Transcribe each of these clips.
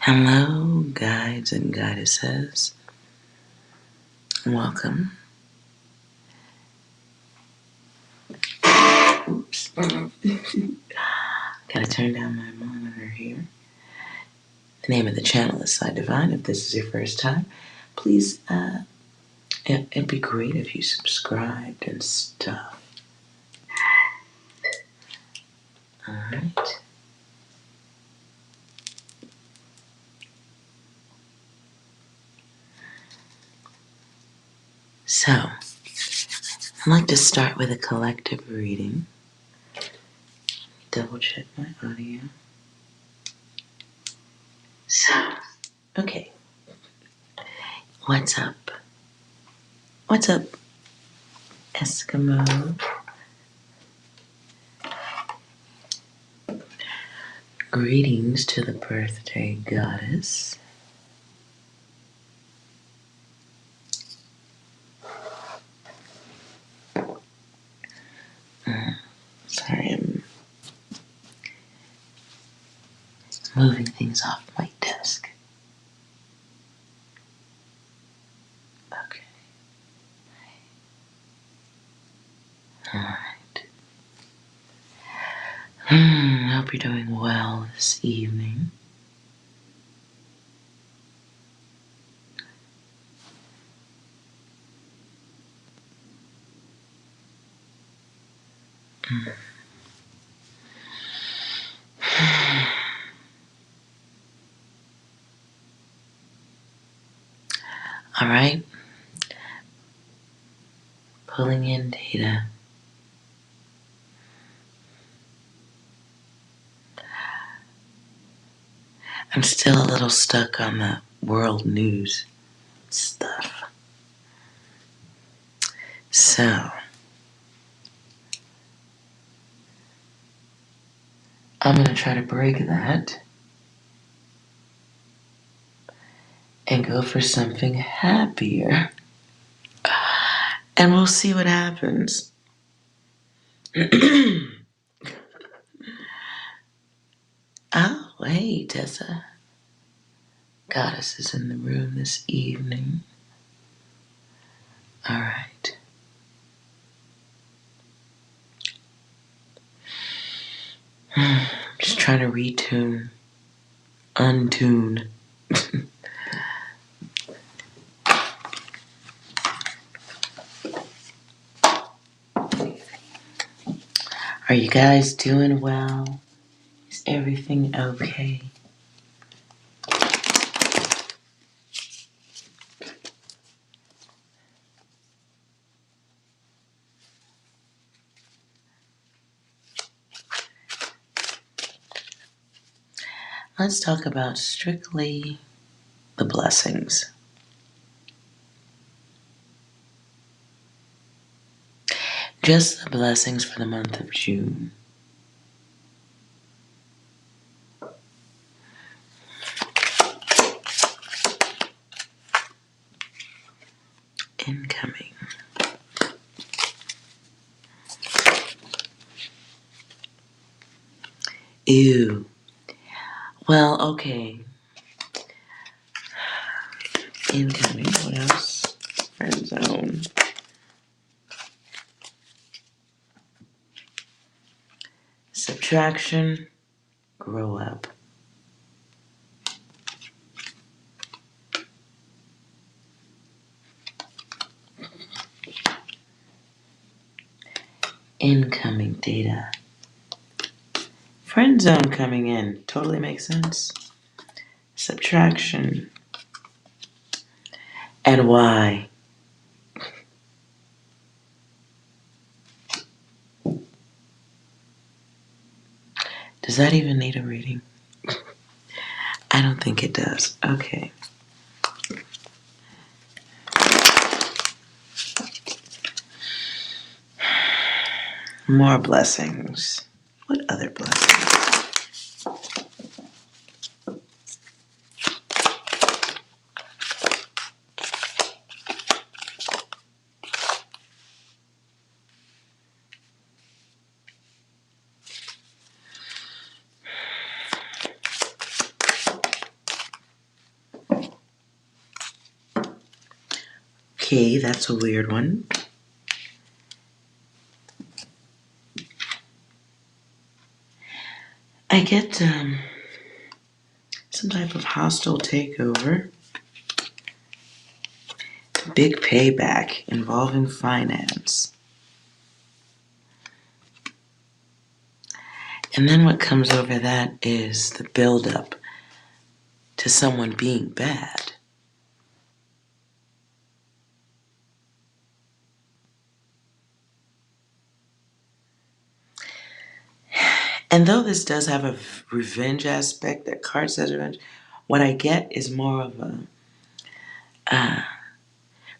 Hello, guides and goddesses. Welcome. Oops. Gotta turn down my monitor here. The name of the channel is Psi Divine. If this is your first time, please, it'd be great if you subscribed and stuff. Alright. So, I'd like to start with a collective reading. Double check my audio. So, okay. What's up? What's up, Eskimo? Greetings to the birthday goddess. Sorry, I'm moving things off my desk. Okay. Alright. I hope you're doing well this evening. Alright. Pulling in data. I'm still a little stuck on the world news stuff. So, I'm going to try to break that and go for something happier. And we'll see what happens. Oh, hey, Tessa. Goddess is in the room this evening. Alright. Just trying to untune. Are you guys doing well? Is everything okay? Let's talk about strictly the blessings. Just the blessings for the month of June. Incoming. Ew. Well, okay. Incoming. What else? Friend zone. Subtraction. Grow up. Incoming data. Friend zone coming in. Totally makes sense. Subtraction. And why? Does that even need a reading? I don't think it does. Okay. More blessings. What other blessings? Okay, that's a weird one. I get some type of hostile takeover. Big payback involving finance. And then what comes over that is the buildup to someone being bad. And though this does have a revenge aspect, that card says revenge, what I get is more of a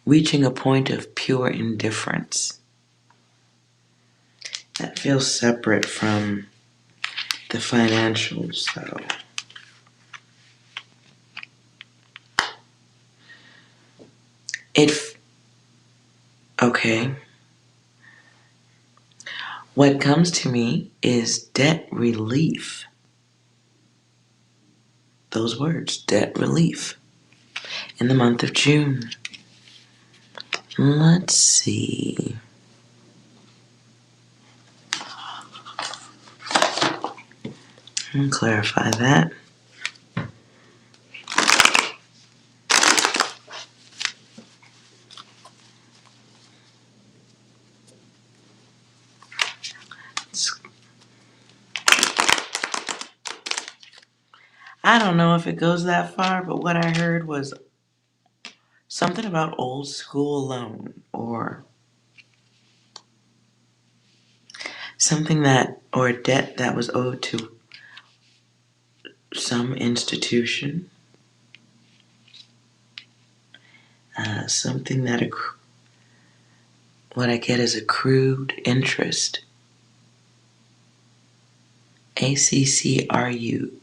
reaching a point of pure indifference that feels separate from the financials, though. Okay. What comes to me is debt relief. Those words, debt relief, in the month of June. Let's see. I'll clarify that. I don't know if it goes that far, but what I heard was something about old school loan or something that, or a debt that was owed to some institution. Something that, what I get is accrued interest. ACCRUED.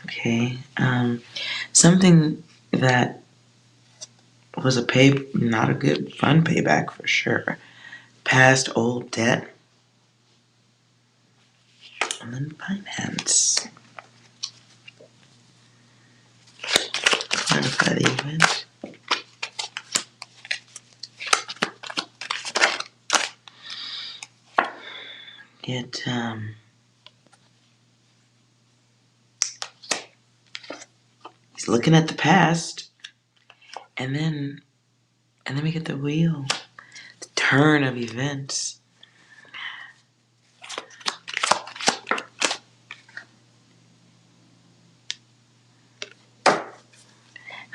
Okay. Something that was not a good, fun payback for sure. Past old debt. And then finance. Clarify the event. Get, he's looking at the past. And then we get the wheel. The turn of events.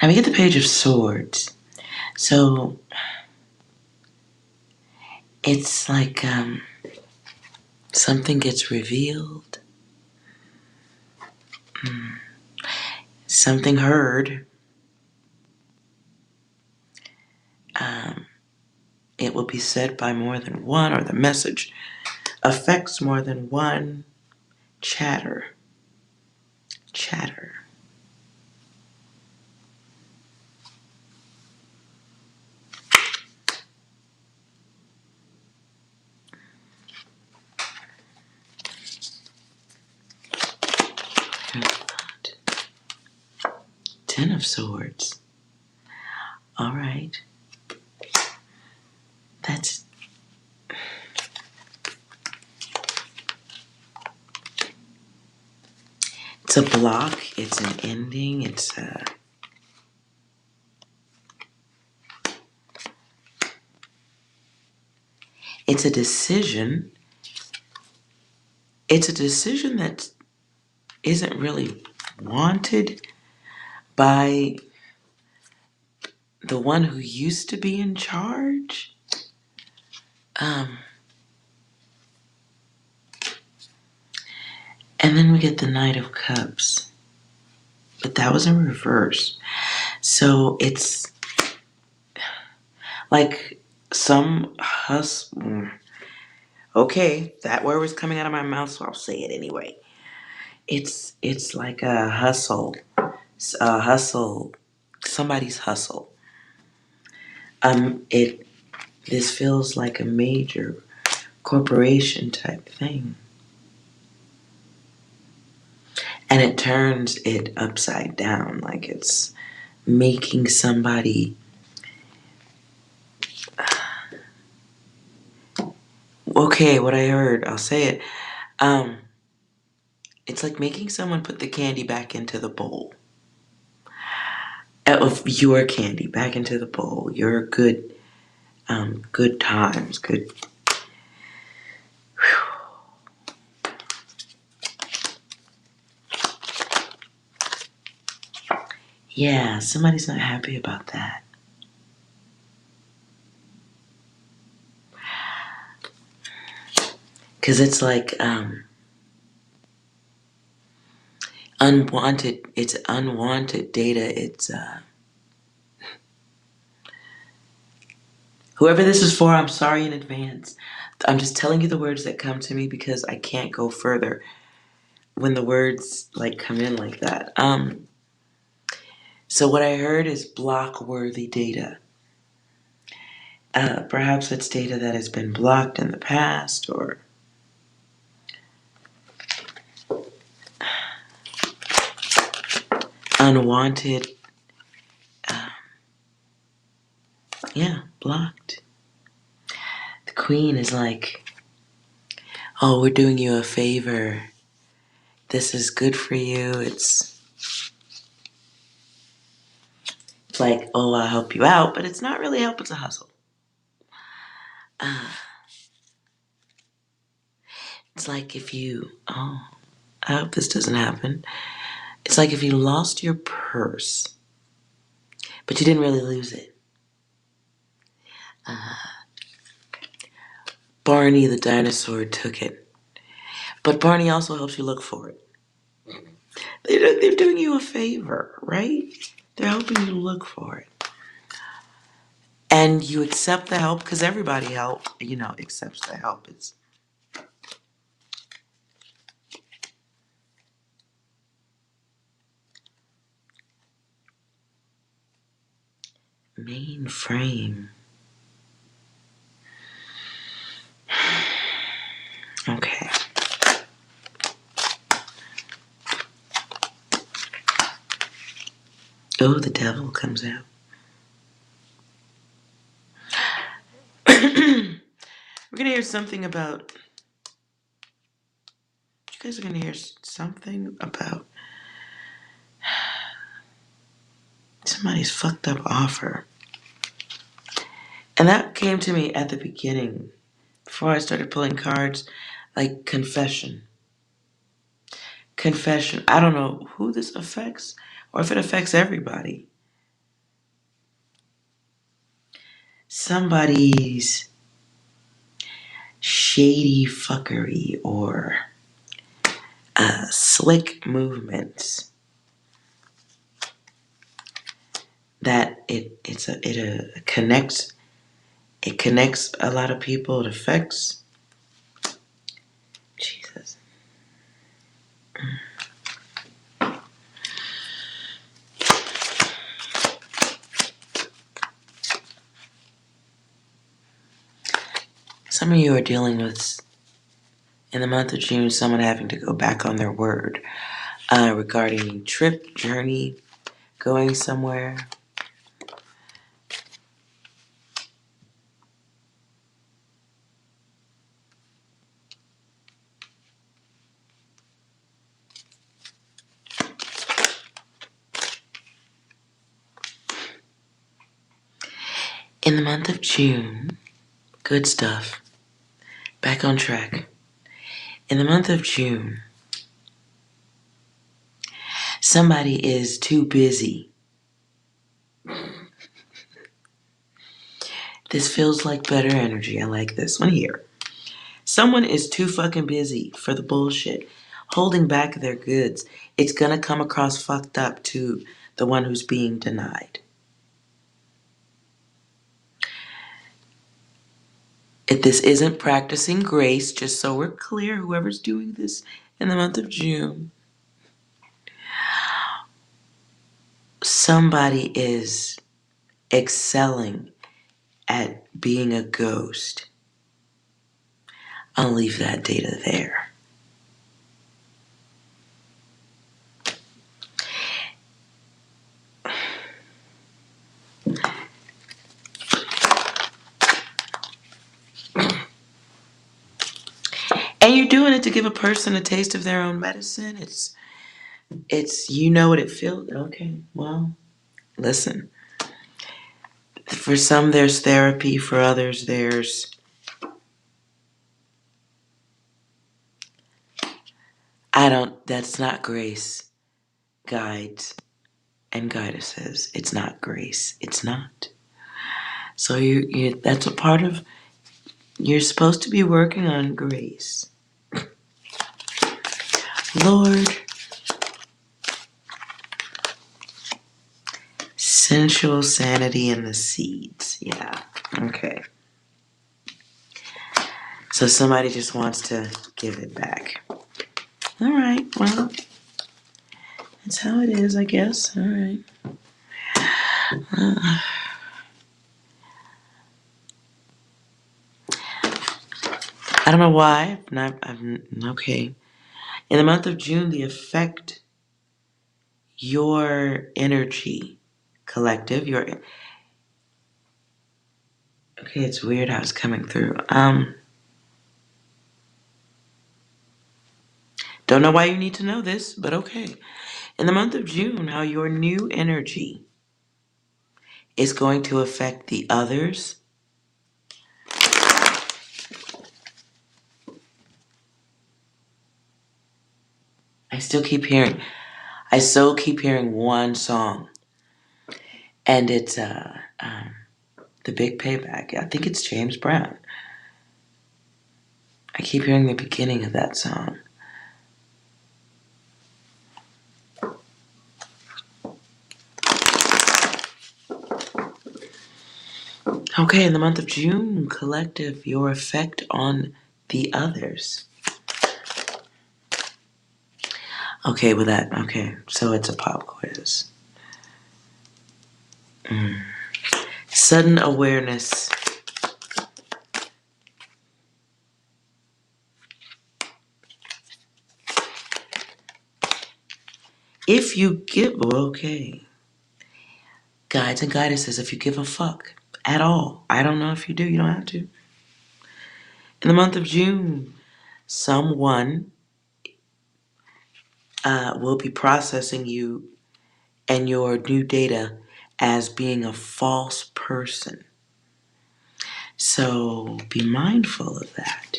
Now we get the Page of Swords. So it's like something gets revealed. Something heard. It will be said by more than one, or the message affects more than one. Chatter. Ten of Swords. All right. It's a block. It's an ending. It's a decision. It's a decision that isn't really wanted by the one who used to be in charge. And then we get the Knight of Cups. But that was in reverse. So it's like some hustle. Okay, that word was coming out of my mouth, so I'll say it anyway. It's like a hustle. Somebody's hustle. This feels like a major corporation type thing. And it turns it upside down, like it's making somebody. Okay, what I heard, I'll say it. It's like making someone put the candy back into the bowl. Of your candy back into the bowl. Your good, good times, good. Yeah, somebody's not happy about that. Because it's like unwanted. It's unwanted data. It's whoever this is for, I'm sorry in advance. I'm just telling you the words that come to me because I can't go further when the words like come in like that. So what I heard is block-worthy data. Perhaps it's data that has been blocked in the past or unwanted. Blocked. The queen is like, oh, we're doing you a favor. This is good for you. It's like, oh, I'll help you out, but it's not really help, it's a hustle. It's like if you, I hope this doesn't happen. It's like if you lost your purse, but you didn't really lose it. Barney the dinosaur took it. But Barney also helps you look for it. They're doing you a favor, right? They're helping you look for it. And you accept the help because everybody accepts the help. It's mainframe. Okay. Oh, the devil comes out. We're going to hear something about. You guys are going to hear something about somebody's fucked up offer. And that came to me at the beginning, before I started pulling cards, like confession. Confession. I don't know who this affects or if it affects everybody. Somebody's shady fuckery or slick movements that it connects. It connects a lot of people. It affects. Jesus. Some of you are dealing with, in the month of June, someone having to go back on their word regarding trip, journey, going somewhere. In the month of June, good stuff. Back on track. In the month of June, somebody is too busy. This feels like better energy. I like this one here. Someone is too fucking busy for the bullshit, holding back their goods. It's gonna come across fucked up to the one who's being denied. If this isn't practicing grace, just so we're clear, whoever's doing this in the month of June, somebody is excelling at being a ghost. I'll leave that data there. And you're doing it to give a person a taste of their own medicine. It's you know what it feels. Okay, well, listen. For some, there's therapy. For others, that's not grace. Guides and guidesses. It's not grace. It's not. So that's a part of, you're supposed to be working on grace. Lord, sensual sanity and the seeds. Yeah, okay. So somebody just wants to give it back. All right, well, that's how it is, I guess. All right. I don't know why. Okay. In the month of June, the effect, your energy, collective, okay, it's weird how it's coming through. Don't know why you need to know this, but okay. In the month of June, how your new energy is going to affect the others. I still keep hearing one song, and it's The Big Payback. I think it's James Brown. I keep hearing the beginning of that song. Okay, in the month of June, collective, your effect on the others. Okay, with that, okay, so it's a pop quiz. Sudden awareness. If you give, okay. Guides and guidesses, if you give a fuck at all. I don't know if you do, you don't have to. In the month of June, someone will be processing you and your new data as being a false person. So be mindful of that.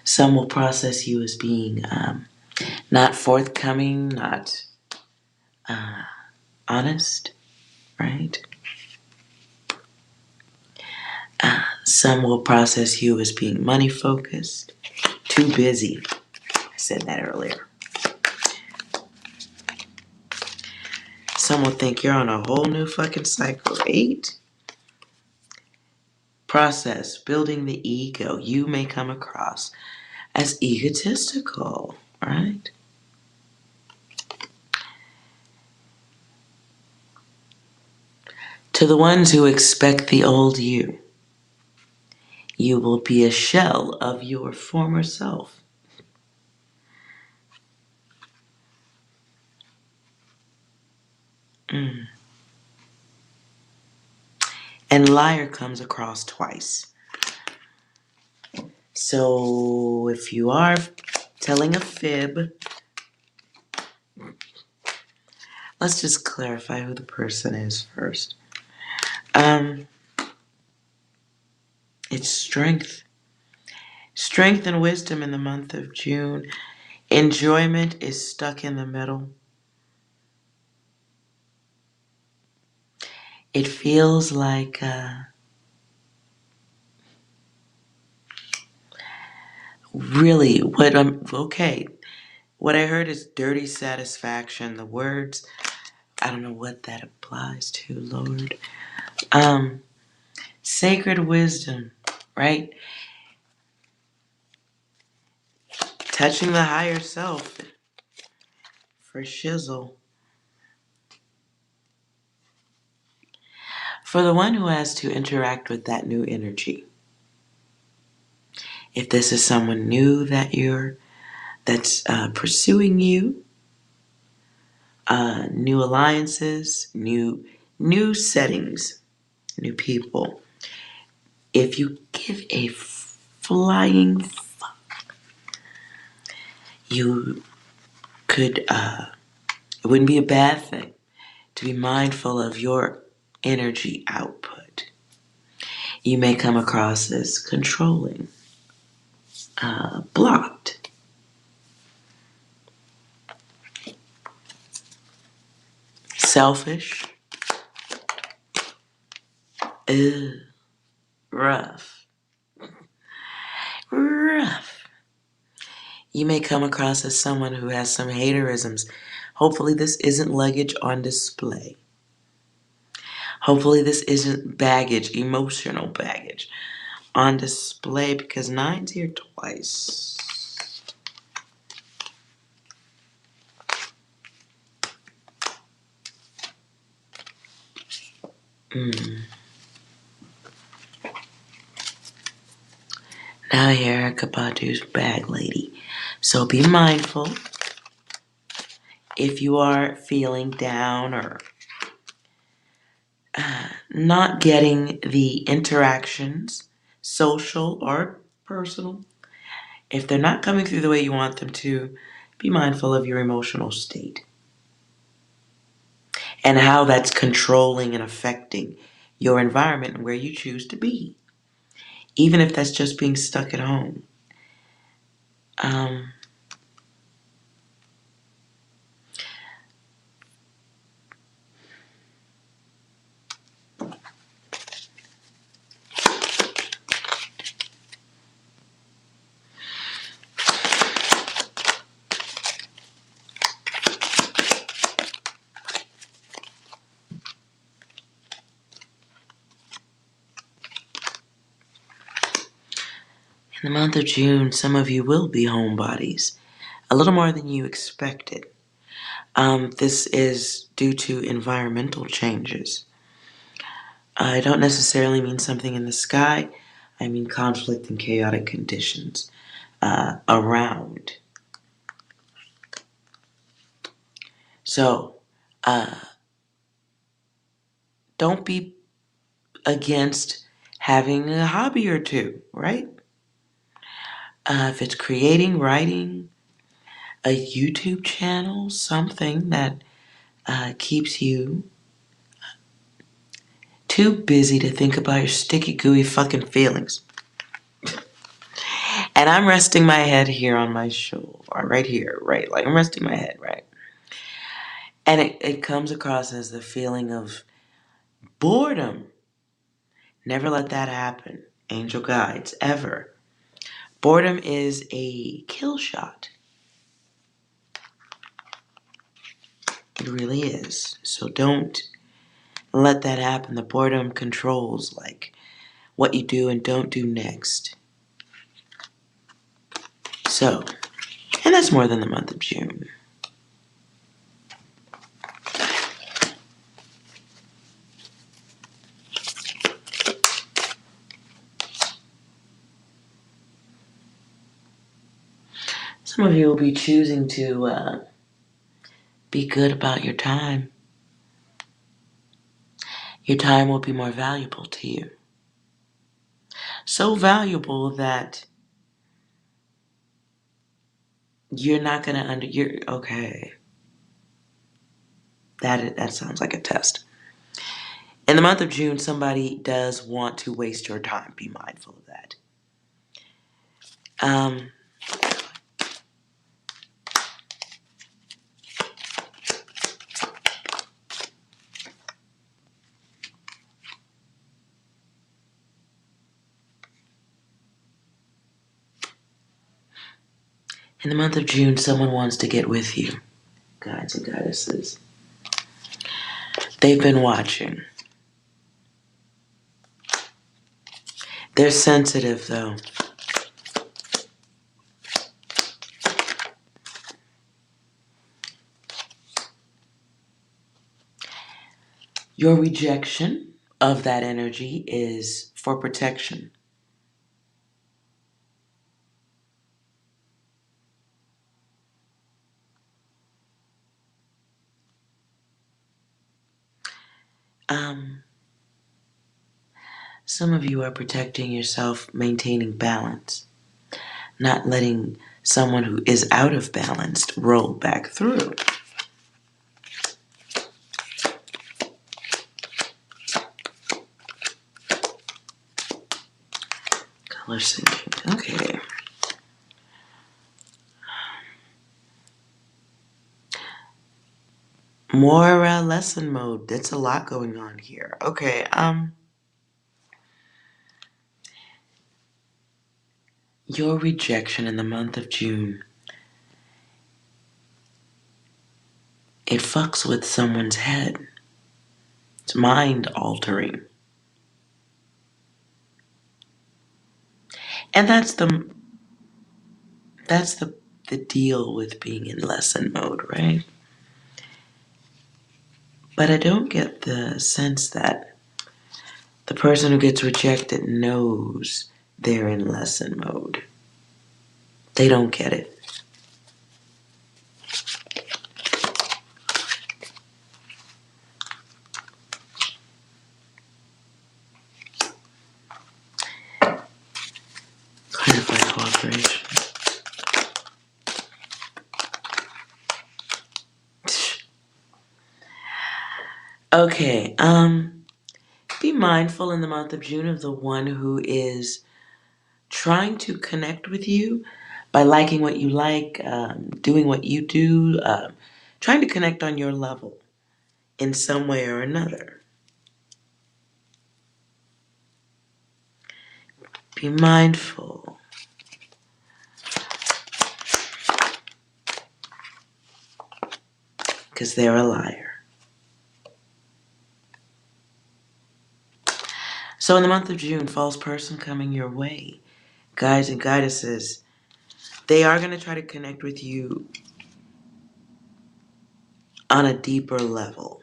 Some will process you as being not forthcoming, not honest, right? Some will process you as being money focused, too busy. I said that earlier. Some will think you're on a whole new fucking cycle. 8. Process, building the ego. You may come across as egotistical, right? To the ones who expect the old you, you will be a shell of your former self. And liar comes across twice. So if you are telling a fib, let's just clarify who the person is first. It's strength. Strength and wisdom in the month of June. Enjoyment is stuck in the middle. It feels like really what I heard is dirty satisfaction. The words, I don't know what that applies to, Lord. Sacred wisdom, right? Touching the higher self for shizzle. For the one who has to interact with that new energy. If this is someone new that's pursuing you, new alliances, new settings, new people. If you give a flying fuck. You could, it wouldn't be a bad thing to be mindful of your energy output. You may come across as controlling, blocked, selfish, rough. You may come across as someone who has some haterisms. Hopefully this isn't luggage on display. Hopefully this isn't baggage, emotional baggage on display, because 9's here twice. Now here, Erica Badu's bag lady. So be mindful if you are feeling down or not getting the interactions, social or personal. If they're not coming through the way you want them to, be mindful of your emotional state and how that's controlling and affecting your environment and where you choose to be. Even if that's just being stuck at home. In the month of June, some of you will be homebodies, a little more than you expected. This is due to environmental changes. I don't necessarily mean something in the sky. I mean conflict and chaotic conditions around. So, don't be against having a hobby or two, right? If it's creating, writing, a YouTube channel, something that keeps you too busy to think about your sticky, gooey fucking feelings. And I'm resting my head here on my shoulder, right here, right? Like I'm resting my head, right? And it comes across as the feeling of boredom. Never let that happen. Angel guides, ever. Boredom is a kill shot. It really is. So don't let that happen. The boredom controls like what you do and don't do next. So, and that's more than the month of June. Some of you will be choosing to be good about your time. Your time will be more valuable to you. So valuable that you're not gonna you're okay. That sounds like a test. In the month of June, somebody does want to waste your time. Be mindful of that. In the month of June, someone wants to get with you. Guides and goddesses. They've been watching. They're sensitive, though. Your rejection of that energy is for protection. Some of you are protecting yourself, maintaining balance, not letting someone who is out of balance roll back through. Color syncing. Okay. More lesson mode. That's a lot going on here. Okay. Your rejection in the month of June, it fucks with someone's head. It's mind altering. And that's the deal with being in lesson mode, right? But I don't get the sense that the person who gets rejected knows they're in lesson mode. They don't get it. Clarify cooperation. Okay, be mindful in the month of June of the one who is trying to connect with you by liking what you like, doing what you do, trying to connect on your level in some way or another. Be mindful. Because they're a liar. So in the month of June, false person coming your way. Guides and goddesses, they are going to try to connect with you on a deeper level.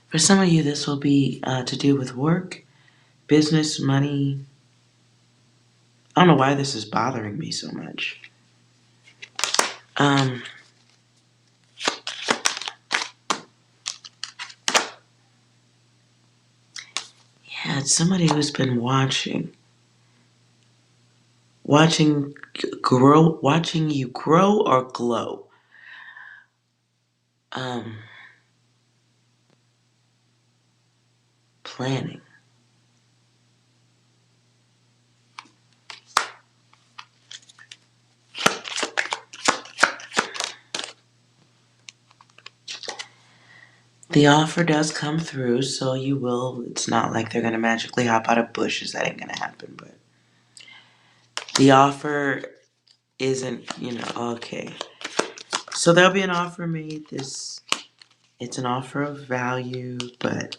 For some of you, this will be to do with work, business, money. I don't know why this is bothering me so much. Yeah, it's somebody who's been watching you grow or glow. Planning. The offer does come through, so you will. It's not like they're going to magically hop out of bushes. That ain't going to happen. But the offer isn't, okay. So there'll be an offer made. It's an offer of value, but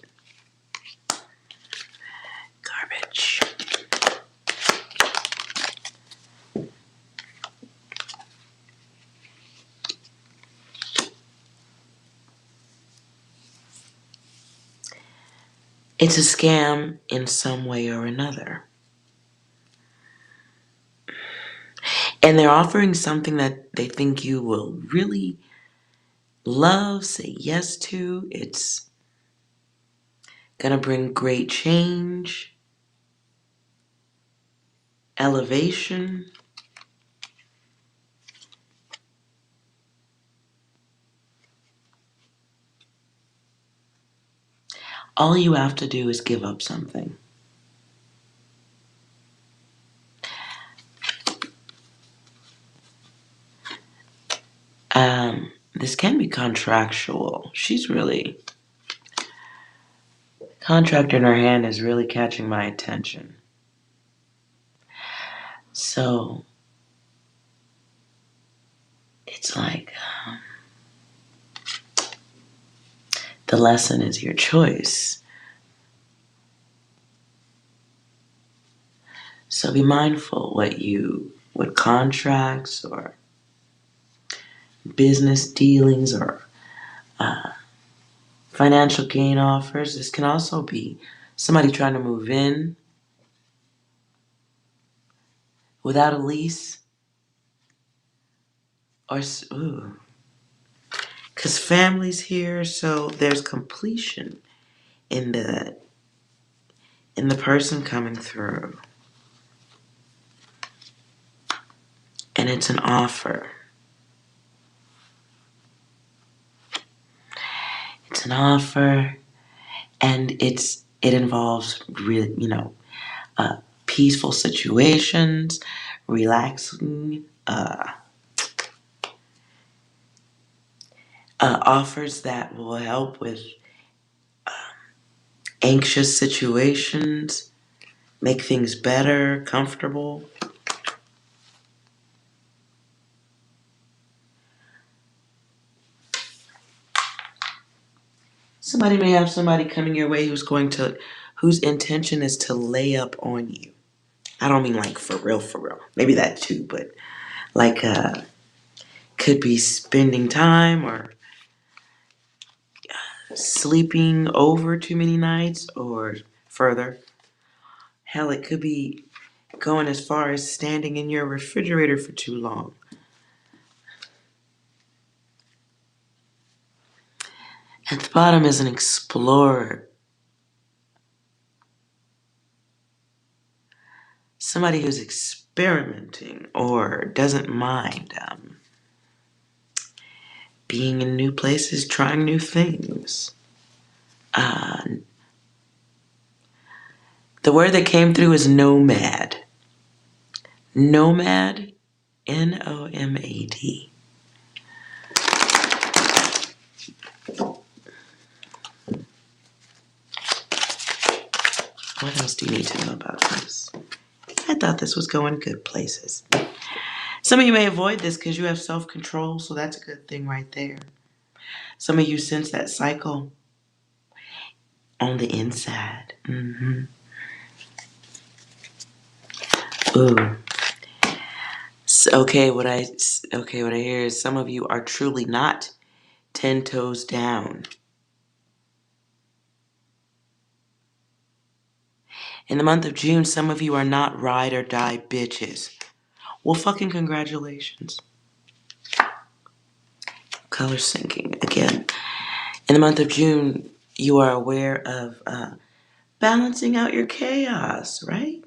garbage. It's a scam in some way or another. And they're offering something that they think you will really love, say yes to. It's going to bring great change, elevation. All you have to do is give up something. This can be contractual. She's really... Contract in her hand is really catching my attention. So, it's like... the lesson is your choice. So be mindful what contracts or business dealings or Financial gain offers. This can also be somebody trying to move in without a lease. Or, ooh. Because family's here, so there's completion in the person coming through. And it's an offer. It's an offer, and it involves really, peaceful situations, relaxing, offers that will help with anxious situations, make things better, comfortable. Somebody may have somebody coming your way whose intention is to lay up on you. I don't mean like for real. Maybe that too, but like could be spending time or sleeping over too many nights or further. Hell, it could be going as far as standing in your refrigerator for too long. At the bottom is an explorer. Somebody who's experimenting or doesn't mind being in new places, trying new things. The word that came through is nomad. Nomad, Nomad. What else do you need to know about this? I thought this was going good places. Some of you may avoid this because you have self-control, so that's a good thing right there. Some of you sense that cycle on the inside. Ooh. Okay, what I hear is some of you are truly not 10 toes down. In the month of June, some of you are not ride or die bitches. Well, fucking congratulations. Color syncing again. In the month of June, you are aware of balancing out your chaos, right?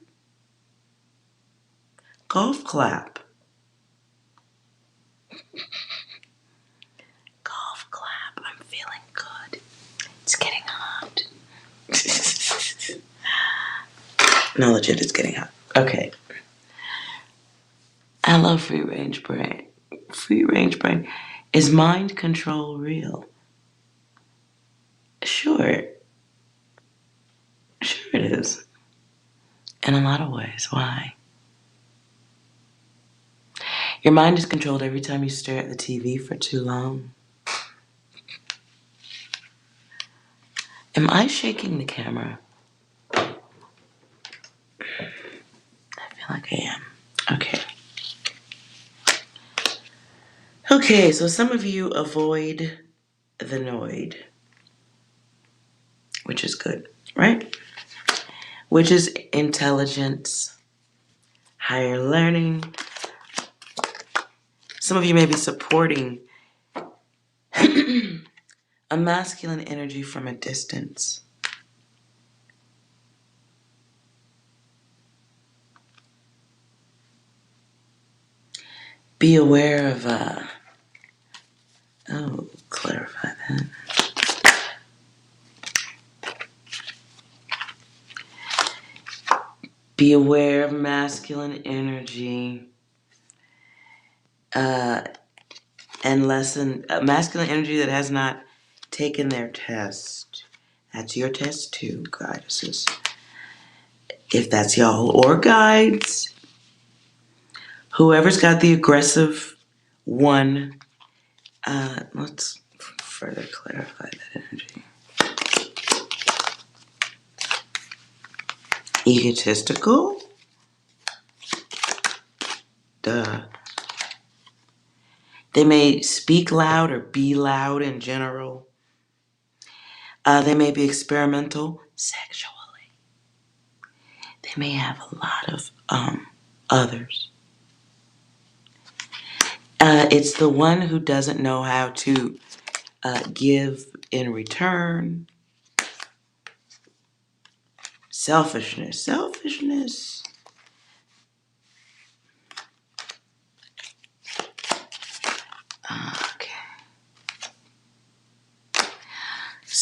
Golf clap. Golf clap. I'm feeling good. It's getting hot. No, legit, it's getting hot. Okay. I love free range brain. Free range brain. Is mind control real? Sure. Sure it is. In a lot of ways. Why? Your mind is controlled every time you stare at the TV for too long. Am I shaking the camera? I feel like I am. Okay. Okay, so some of you avoid the noid, which is good, right? Which is intelligence, higher learning. Some of you may be supporting a masculine energy from a distance. Be aware of, clarify that. Be aware of masculine energy and lessen masculine energy that has not taken their test. That's your test too, goddesses. If that's y'all or guides, whoever's got the aggressive one, let's further clarify that energy. Egotistical? Duh. They may speak loud or be loud in general. They may be experimental sexually. They may have a lot of others. It's the one who doesn't know how to give in return. Selfishness.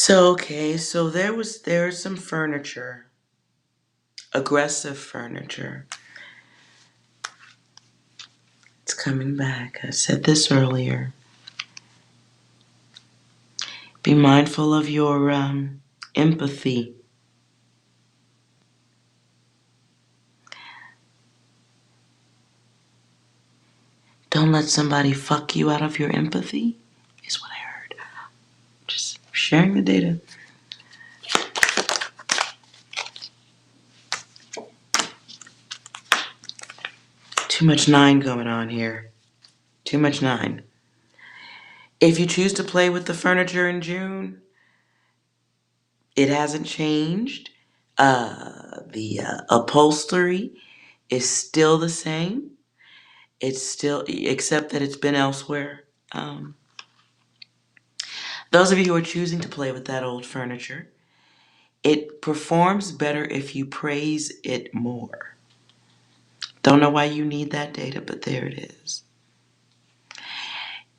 Okay. So there's some furniture. Aggressive furniture. It's coming back. I said this earlier. Be mindful of your empathy. Don't let somebody fuck you out of your empathy, is what I heard. Just sharing the data. Too much 9 going on here. Too much 9. If you choose to play with the furniture in June, it hasn't changed. The upholstery is still the same. It's still, except that it's been elsewhere. Those of you who are choosing to play with that old furniture, it performs better if you praise it more. Don't know why you need that data, but there it is.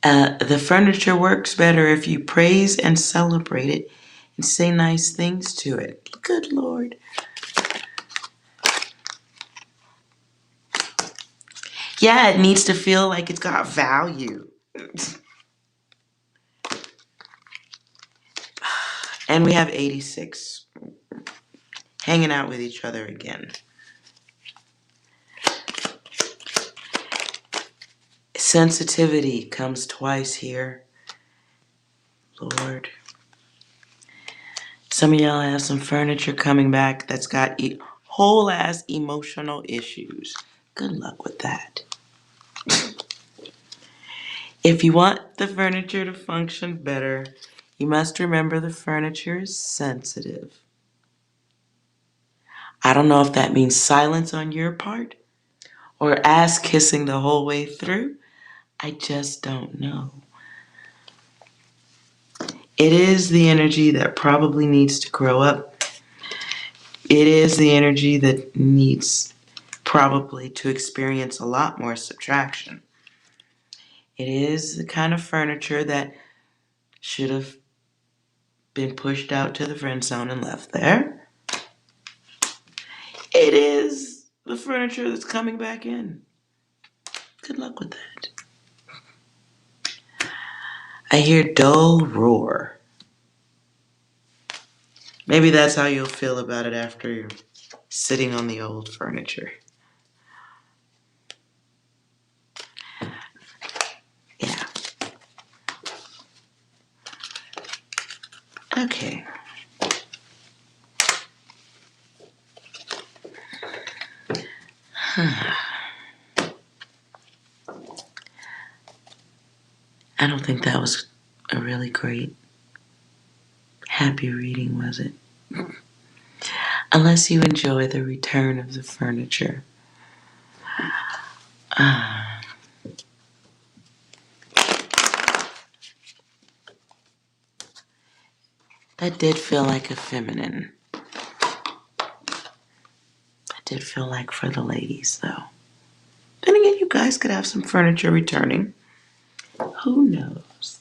The furniture works better if you praise and celebrate it and say nice things to it. Good Lord. Yeah, it needs to feel like it's got value. And we have 86 hanging out with each other again. Sensitivity comes twice here. Lord. Some of y'all have some furniture coming back that's got whole ass emotional issues. Good luck with that. If you want the furniture to function better, you must remember the furniture is sensitive. I don't know if that means silence on your part or ass kissing the whole way through. I just don't know. It is the energy that probably needs to grow up. It is the energy that needs probably to experience a lot more subtraction. It is the kind of furniture that should have been pushed out to the friend zone and left there. It is the furniture that's coming back in. Good luck with that. I hear dull roar. Maybe that's how you'll feel about it after you're sitting on the old furniture. Yeah. Okay. I don't think that was a really great, happy reading, was it? Unless you enjoy the return of the furniture. That did feel like a feminine. That did feel like for the ladies, though. Then again, you guys could have some furniture returning. Who knows?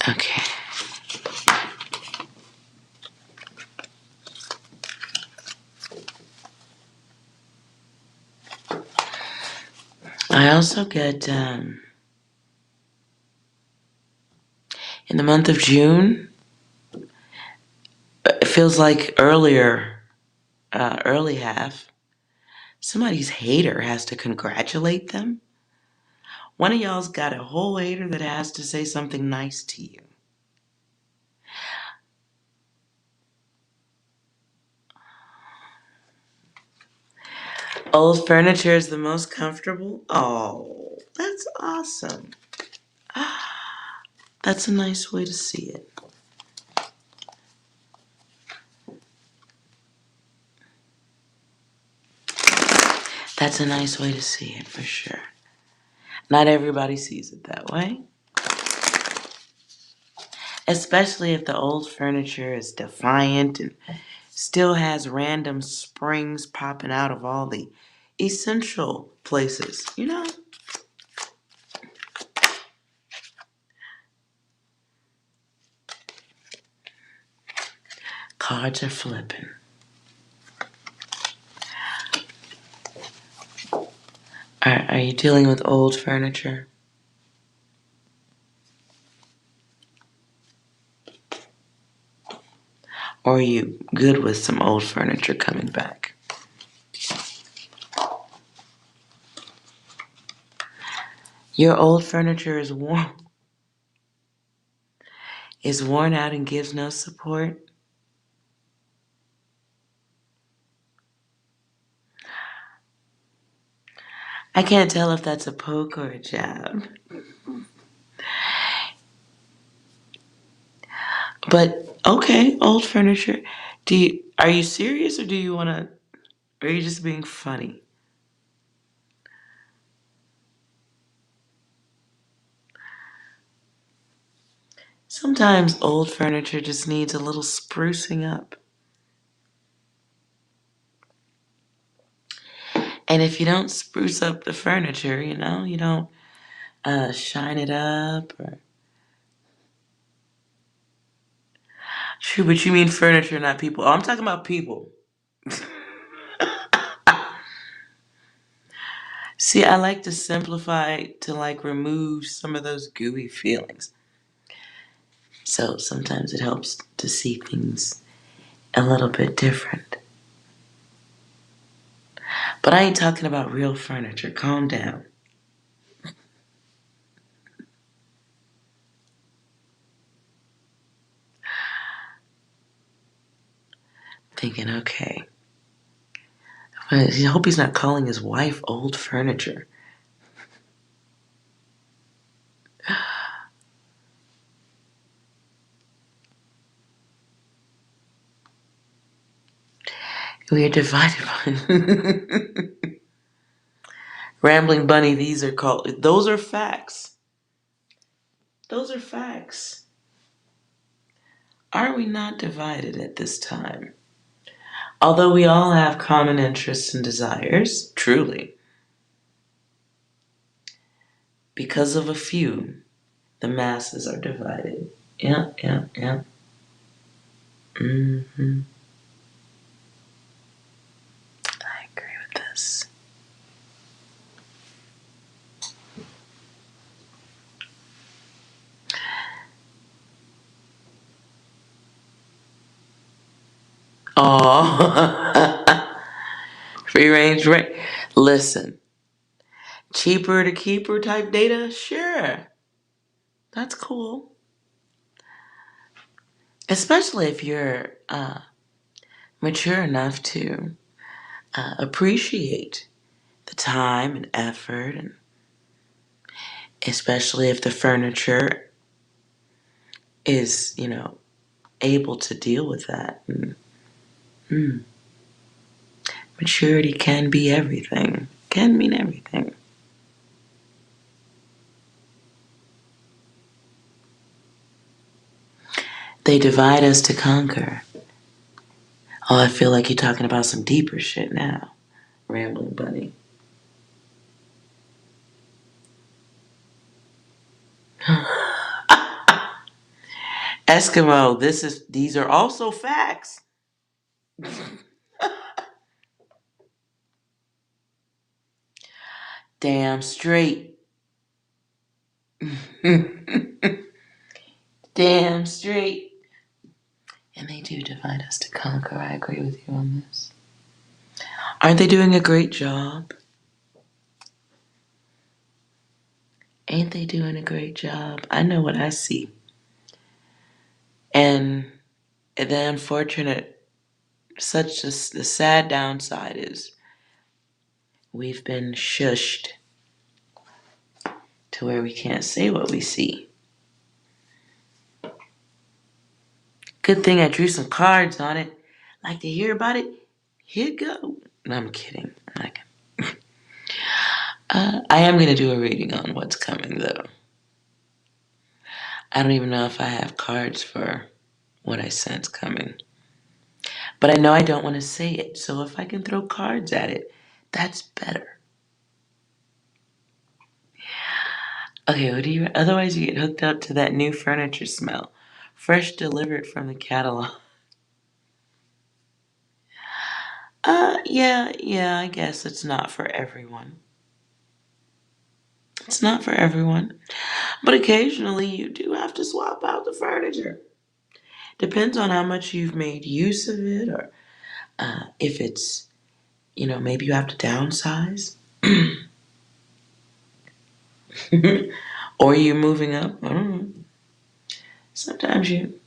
Okay. I also get, in the month of June, it feels like early half, somebody's hater has to congratulate them. One of y'all's got a whole hater that has to say something nice to you. Old furniture is the most comfortable? Oh, that's awesome. That's a nice way to see it. That's a nice way to see it, for sure. Not everybody sees it that way. Especially if the old furniture is defiant and still has random springs popping out of all the essential places, you know? Cards are flipping. Are you dealing with old furniture? Or are you good with some old furniture coming back? Your old furniture is worn out and gives no support? I can't tell if that's a poke or a jab. But okay, old furniture. Are you serious or do you wanna or are you just being funny? Sometimes old furniture just needs a little sprucing up. And if you don't spruce up the furniture, you don't shine it up or true, but you mean furniture, not people. Oh, I'm talking about people. See, I like to simplify to like remove some of those gooey feelings. So sometimes it helps to see things a little bit different. But I ain't talking about real furniture. Calm down. Thinking, okay. I hope he's not calling his wife old furniture. We are divided by Rambling Bunny, those are facts. Those are facts. Are we not divided at this time? Although we all have common interests and desires, truly, because of a few, the masses are divided. Yeah, yeah, yeah. Mm-hmm. I agree with this. Oh, free range rent. Listen, cheaper to keeper type data? Sure. That's cool. Especially if you're mature enough to appreciate the time and effort, and especially if the furniture is, able to deal with that. And, maturity can be everything, can mean everything. They divide us to conquer. Oh, I feel like you're talking about some deeper shit now, Rambling Bunny. Eskimo, these are also facts. Damn straight. Damn straight. And they do divide us to conquer. I agree with you on this. Aren't they doing a great job? Ain't they doing a great job? I know what I see. And the unfortunate, the sad downside is we've been shushed to where we can't say what we see. Good thing I drew some cards on it. Like to hear about it? Here you go. No, I'm kidding. I am going to do a reading on what's coming, though. I don't even know if I have cards for what I sense coming. But I know I don't want to say it, so if I can throw cards at it, that's better. Okay, what do you... Otherwise, you get hooked up to that new furniture smell. Fresh delivered from the catalog. Yeah, I guess it's not for everyone. It's not for everyone. But occasionally you do have to swap out the furniture. Depends on how much you've made use of it, or if it's, maybe you have to downsize. Or you're moving up. I don't know. Sometimes you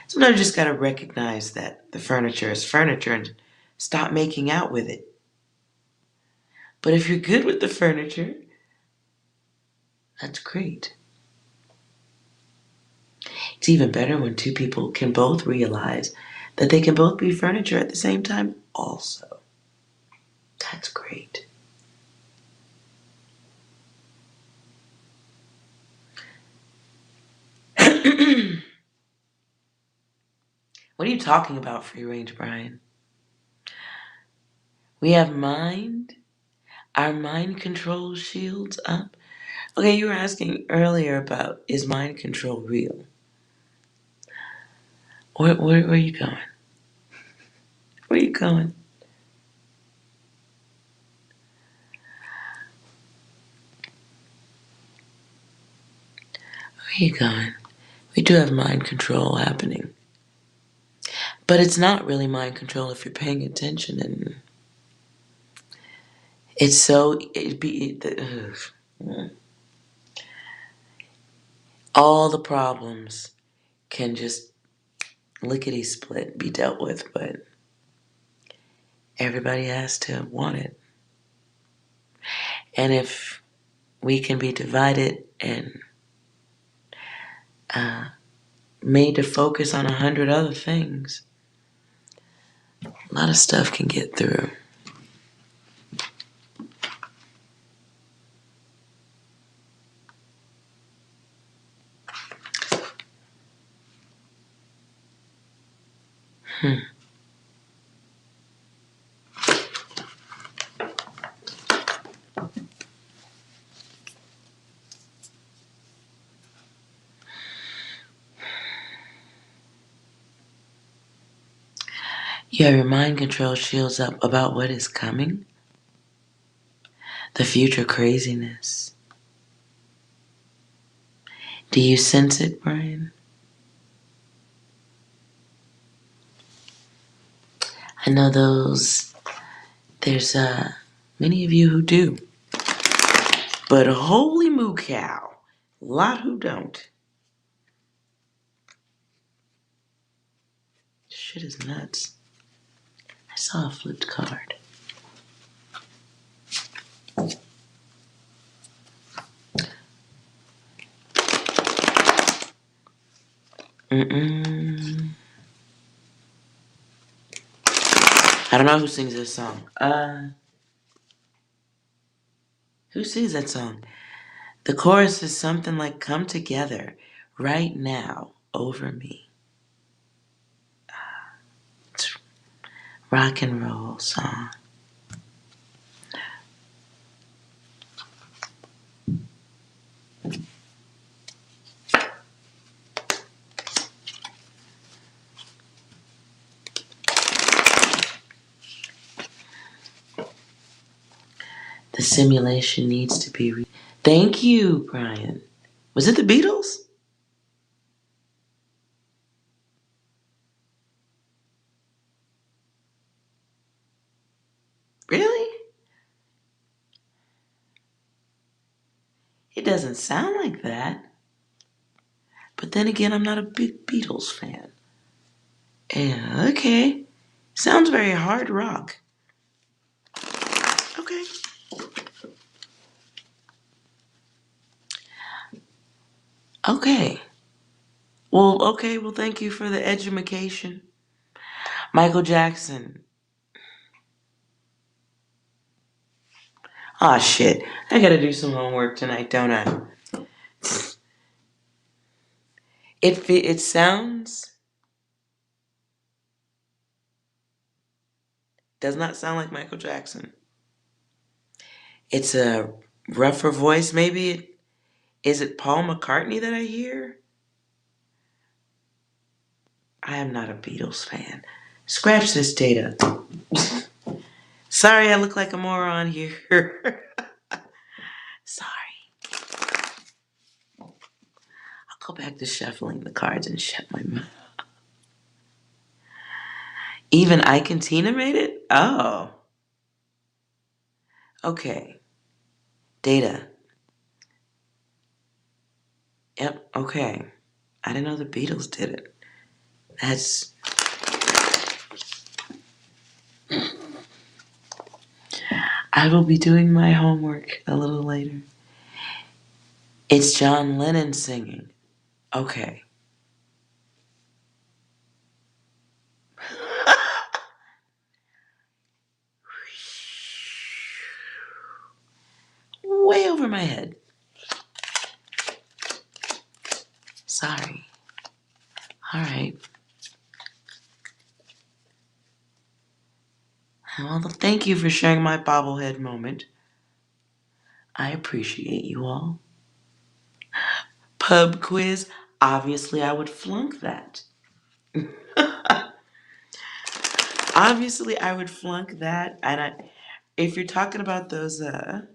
just gotta recognize that the furniture is furniture and stop making out with it. But if you're good with the furniture, that's great. It's even better when two people can both realize that they can both be furniture at the same time also. That's great. What are you talking about, free range, Brian? We have our mind control shields up. Okay, you were asking earlier about, is mind control real? Where are you going? Where are you going? Where are you going? We do have mind control happening. But it's not really mind control if you're paying attention, and it's so... all the problems can just lickety-split be dealt with, but everybody has to want it. And if we can be divided and made to focus on 100 other things, a lot of stuff can get through. You have your mind control shields up about what is coming, the future craziness. Do you sense it, Brian? I know there's many of you who do. But holy moo cow, a lot who don't. Shit is nuts. I saw a flipped card. I don't know who sings this song. Who sings that song? The chorus is something like, "Come together right now over me." It's a rock and roll song. The simulation needs to be... Thank you, Brian. Was it the Beatles? Really? It doesn't sound like that. But then again, I'm not a big Beatles fan. Yeah, okay. Sounds very hard rock. Okay. Okay. Well, thank you for the education. Michael Jackson. Ah, shit. I gotta do some homework tonight, don't I? It sounds, does not sound like Michael Jackson. It's a rougher voice, maybe. Is it Paul McCartney that I hear? I am not a Beatles fan. Scratch this data. Sorry, I look like a moron here. Sorry. I'll go back to shuffling the cards and shut my mouth. Even Ike and Tina made it? Oh. Okay. Data. Yep, okay. I didn't know the Beatles did it. That's... I will be doing my homework a little later. It's John Lennon singing. Okay. Way over my head. Sorry. Alright. Well, thank you for sharing my bobblehead moment. I appreciate you all. Pub quiz. Obviously, I would flunk that. Obviously, I would flunk that. And if you're talking about those, talking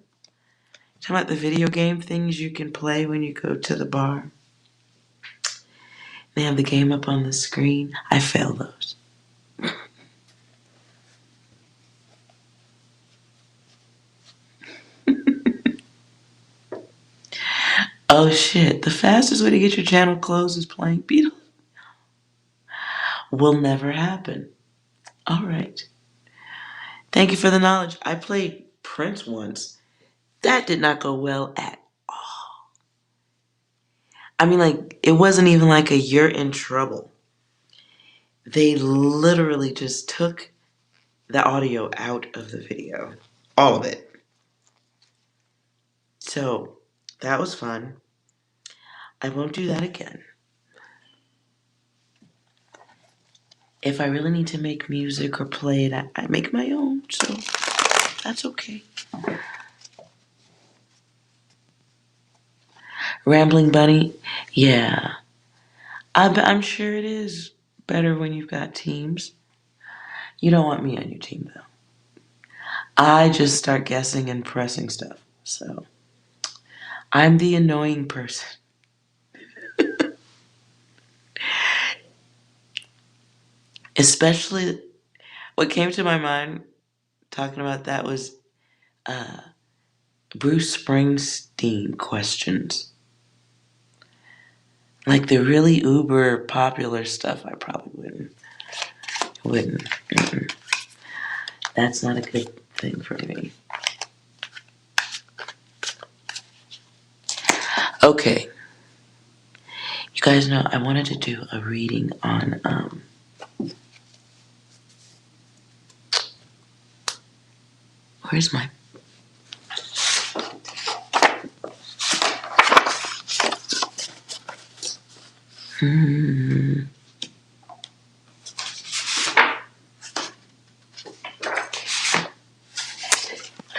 about the video game things you can play when you go to the bar, they have the game up on the screen. I fail those. Oh shit, the fastest way to get your channel closed is playing Beatles. Will never happen. Alright. Thank you for the knowledge. I played Prince once. That did not go well at all. I mean, like, it wasn't even like a you're in trouble. They literally just took the audio out of the video. All of it. So, that was fun. I won't do that again. If I really need to make music or play it, I make my own, so that's okay. Rambling Bunny, yeah. I'm sure it is better when you've got teams. You don't want me on your team, though. I just start guessing and pressing stuff, so I'm the annoying person. Especially, what came to my mind talking about that was Bruce Springsteen questions. Like the really uber popular stuff, I probably wouldn't. Mm-mm. That's not a good thing for me. Okay. You guys know I wanted to do a reading on where's my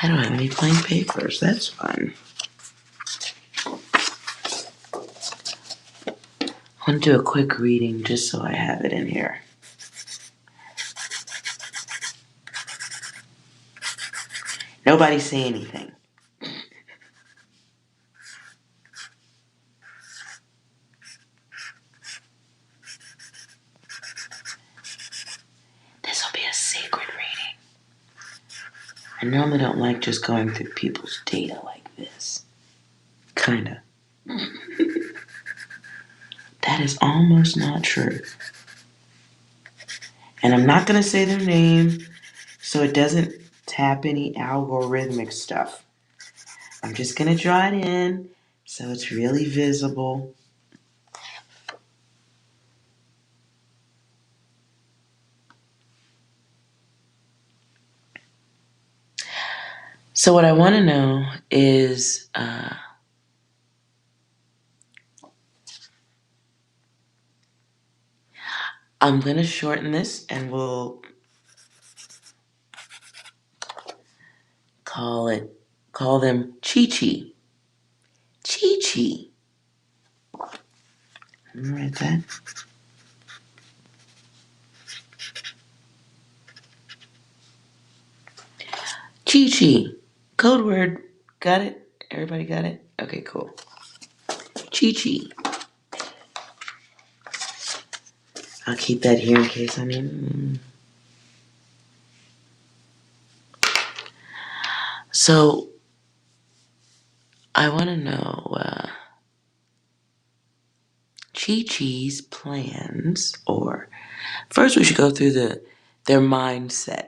I don't have any plain papers. That's fun. I want to do a quick reading just so I have it in here. Nobody say anything. This will be a secret reading. I normally don't like just going through people's data like this. Kinda. That is almost not true. And I'm not going to say their name so it doesn't tap any algorithmic stuff. I'm just going to draw it in so it's really visible. So what I want to know is, I'm going to shorten this and we'll call them Chi-Chi. Chi-Chi. Let me write that. Chi-Chi. Code word. Got it? Everybody got it? Okay, cool. Chi-Chi. I'll keep that here in case I need. So, I want to know Chi-Chi's plans, or first we should go through their mindset.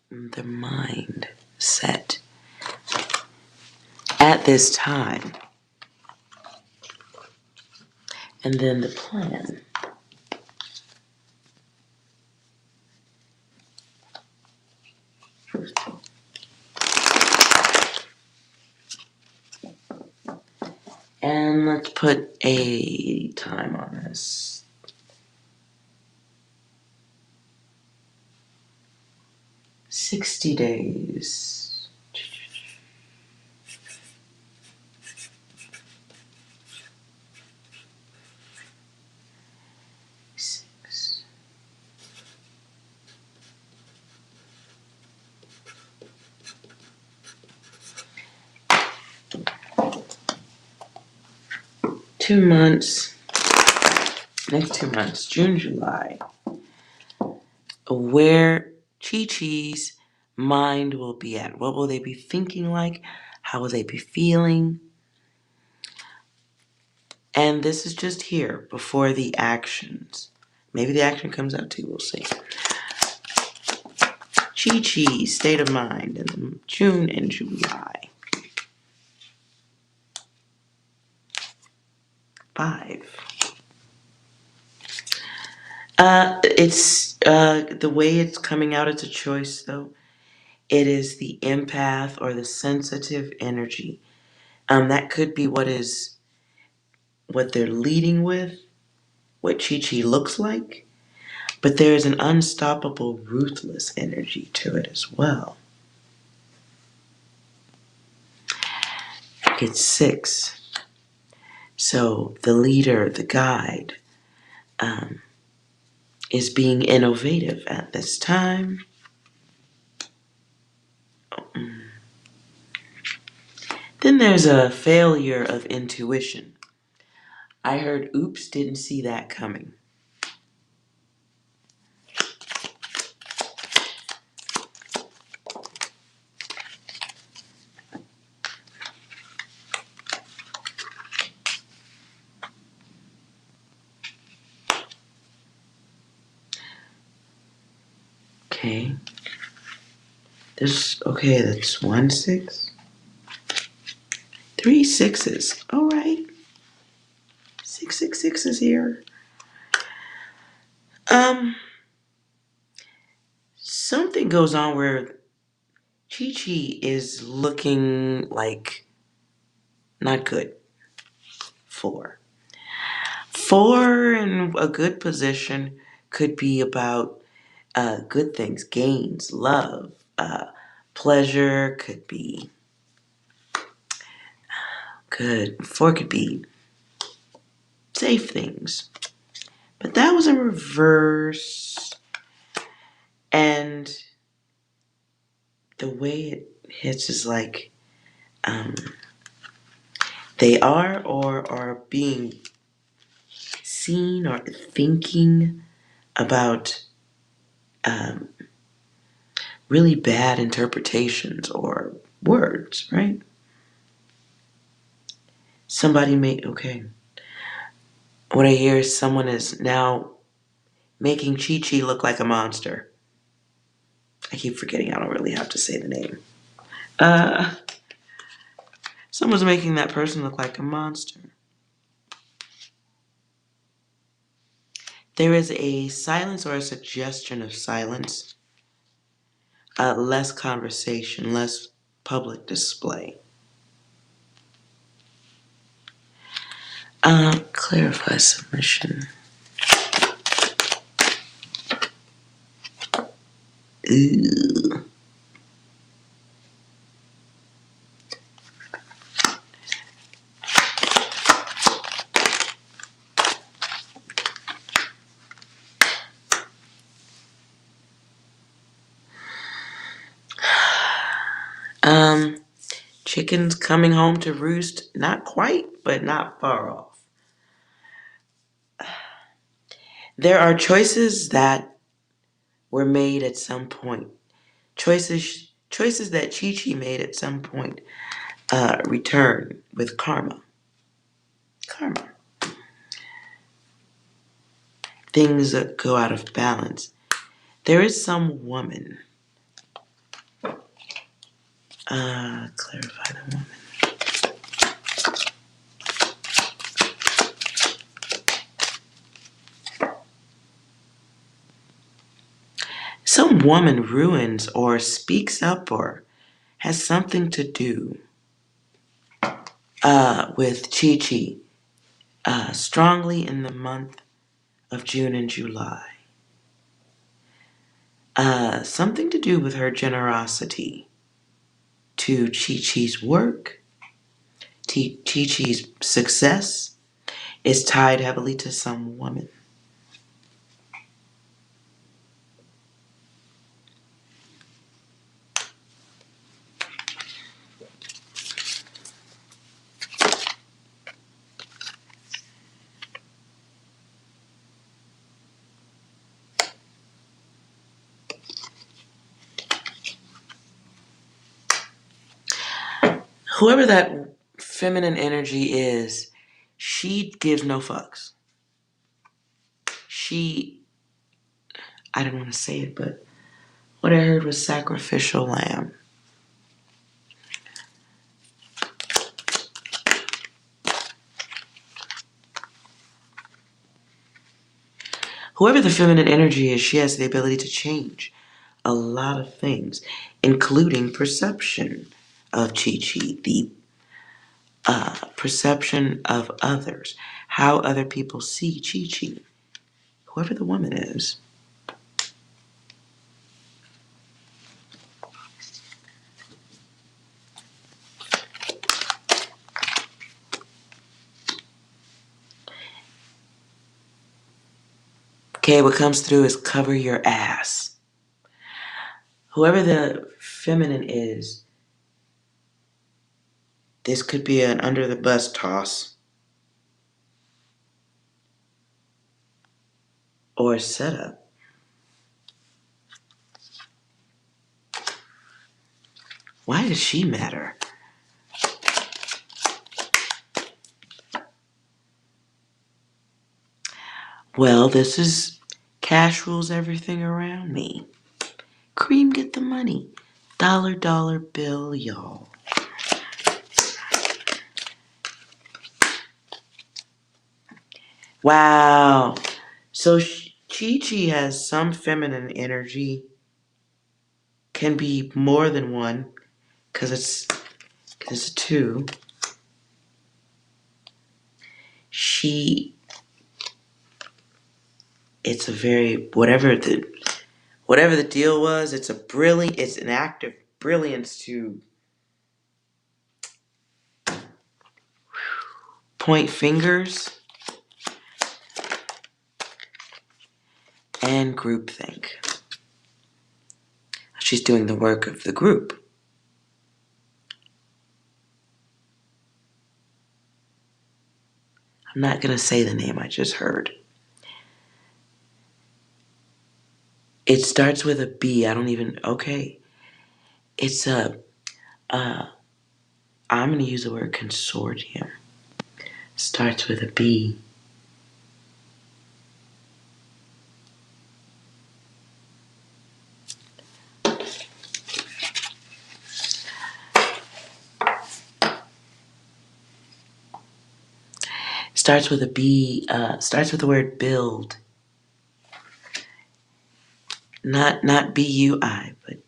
Their mindset at this time. And then the plan. And let's put a time on this. 60 days. Six. Two months. Next 2 months, June, July. Where Chi-Chi's mind will be at. What will they be thinking like? How will they be feeling? And this is just here before the actions. Maybe the action comes out too, we'll see. Chi-Chi, state of mind in June and July. 5. It's the way it's coming out, it's a choice though. It is the empath or the sensitive energy. That could be what they're leading with, what Chi-Chi looks like. But there is an unstoppable, ruthless energy to it as well. It's 6. So the leader, the guide, is being innovative at this time. Then there's a failure of intuition. I heard, oops, didn't see that coming. Okay. That's 1 6. 3 6s. All right. 6 is here. Something goes on where Chi-Chi is looking like not good. 4. 4 in a good position could be about good things, gains, love, pleasure, could be good. 4 could be safe things. But that was in reverse. And the way it hits is like they are or are being seen or thinking about really bad interpretations or words, right? What I hear is someone is now making Chi-Chi look like a monster. I keep forgetting I don't really have to say the name. Someone's making that person look like a monster. There is a silence or a suggestion of silence less conversation, less public display. Clarify submission. Ooh. Chickens coming home to roost, not quite, but not far off. There are choices that were made at some point. Choices that Chi-Chi made at some point return with karma. Karma. Things that go out of balance. There is some woman. Clarify the woman. Some woman ruins or speaks up or has something to do with Chi-Chi strongly in the month of June and July. Something to do with her generosity to Chi-Chi's work. Chi-Chi's success is tied heavily to some woman. Whoever that feminine energy is, she gives no fucks. I didn't want to say it, but what I heard was sacrificial lamb. Whoever the feminine energy is, she has the ability to change a lot of things, including perception of Chi-Chi, the perception of others, how other people see Chi-Chi. Whoever the woman is. Okay, what comes through is cover your ass. Whoever the feminine is, this could be an under the bus toss or a setup. Why does she matter? Well, this is cash rules everything around me. Cream get the money. Dollar bill, y'all. Wow. So Chi-Chi has some feminine energy. Can be more than one, because it's a two. It's a very, whatever the deal was, it's an act of brilliance to point fingers and groupthink. She's doing the work of the group. I'm not going to say the name I just heard. It starts with a B. Okay. It's I'm going to use the word consortium. Starts with a B. Starts with a B. Starts with the word build. Not B-U-I, but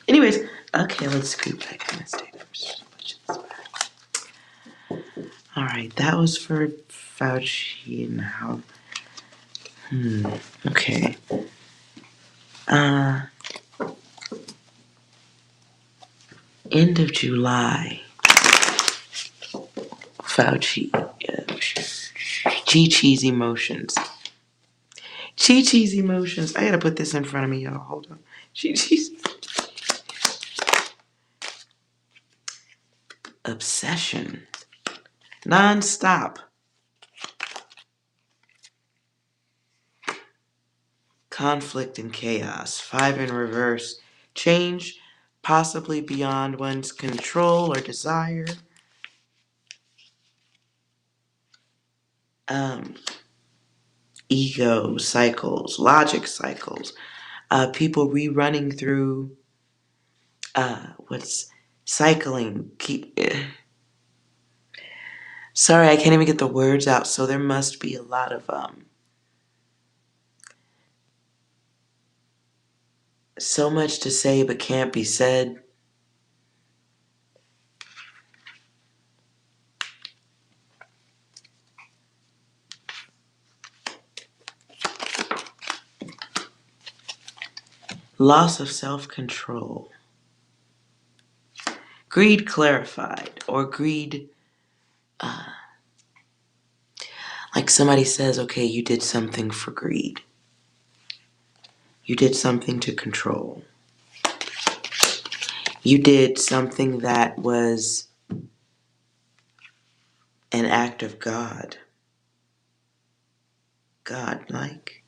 Anyways, okay, let's scoop back in the state. Alright, that was for Fauci. Now, okay. End of July. Fauci. Chi-Chi's emotions. Chi-Chi's emotions. I gotta put this in front of me, y'all. Hold on. Chi-Chi's obsession. Non-stop. Conflict and chaos. 5 in reverse. Change, possibly beyond one's control or desire. Ego cycles, logic cycles. People rerunning through what's cycling. Sorry, I can't even get the words out. So there must be a lot of so much to say but can't be said. Loss of self-control. Greed clarified, or greed, like somebody says, okay, you did something for greed. You did something to control. You did something that was an act of God. God-like.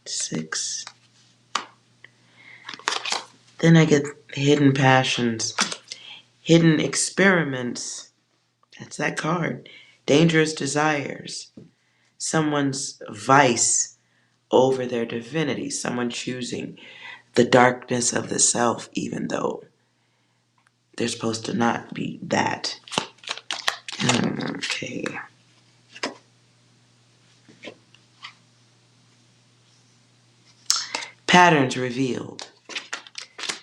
6. Then I get hidden passions. Hidden experiments. That's that card. Dangerous desires. Someone's vice over their divinity. Someone choosing the darkness of the self, even though they're supposed to not be that. Okay. Patterns revealed.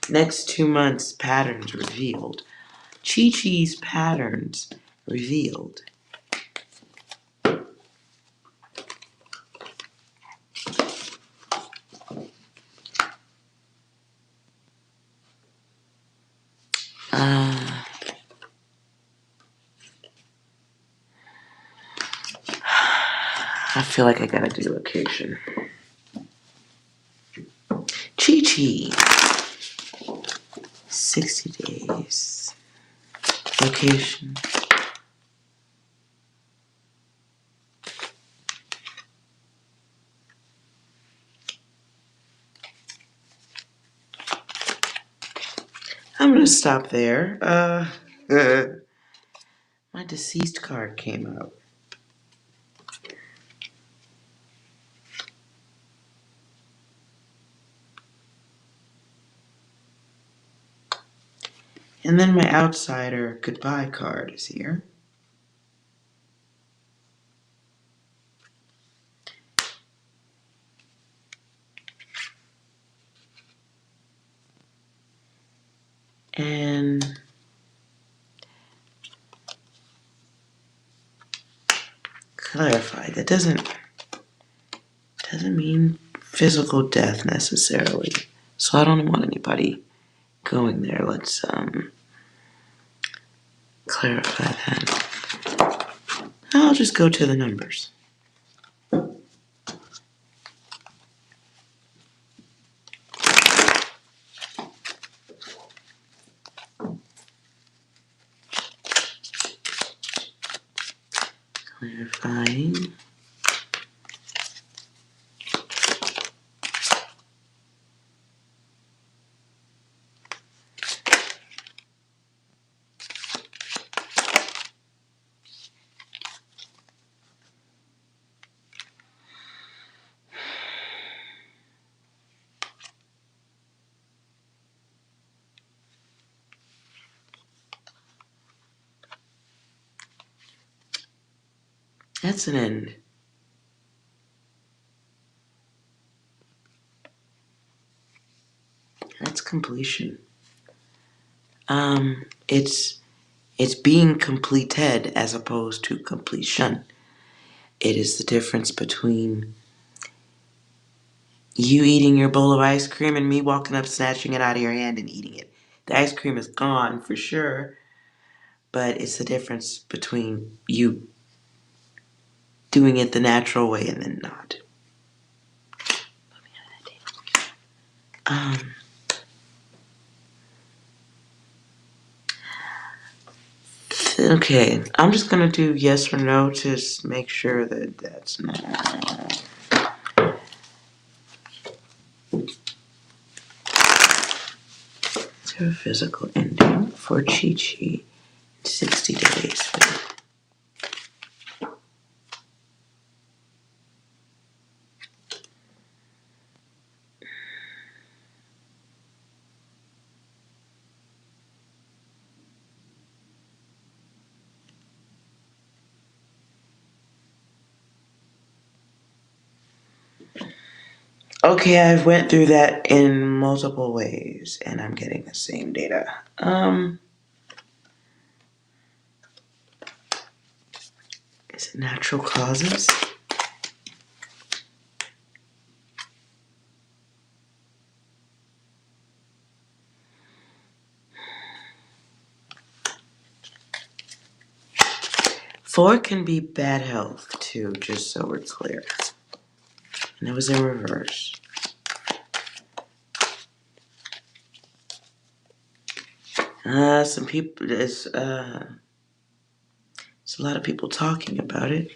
Next 2 months, patterns revealed. Chi-Chi's patterns revealed. I feel like I gotta do location. Chi-Chi. 60 days. Location. I'm gonna stop there. My deceased card came out. And then my outsider goodbye card is here. And clarify. That doesn't mean physical death necessarily. So I don't want anybody going there. Let's clarify that. I'll just go to the numbers. Clarifying. That's an end. completion. It's being completed as opposed to completion. It is the difference between you eating your bowl of ice cream and me walking up, snatching it out of your hand and eating it. The ice cream is gone for sure, but it's the difference between you doing it the natural way and then not. Okay, I'm just gonna do yes or no to make sure that that's not. To a physical ending for Chi-Chi, 60 days. Okay, I've went through that in multiple ways, and I'm getting the same data. Is it natural causes? Four can be bad health too, just so we're clear. And it was in reverse. Some people, there's a lot of people talking about it.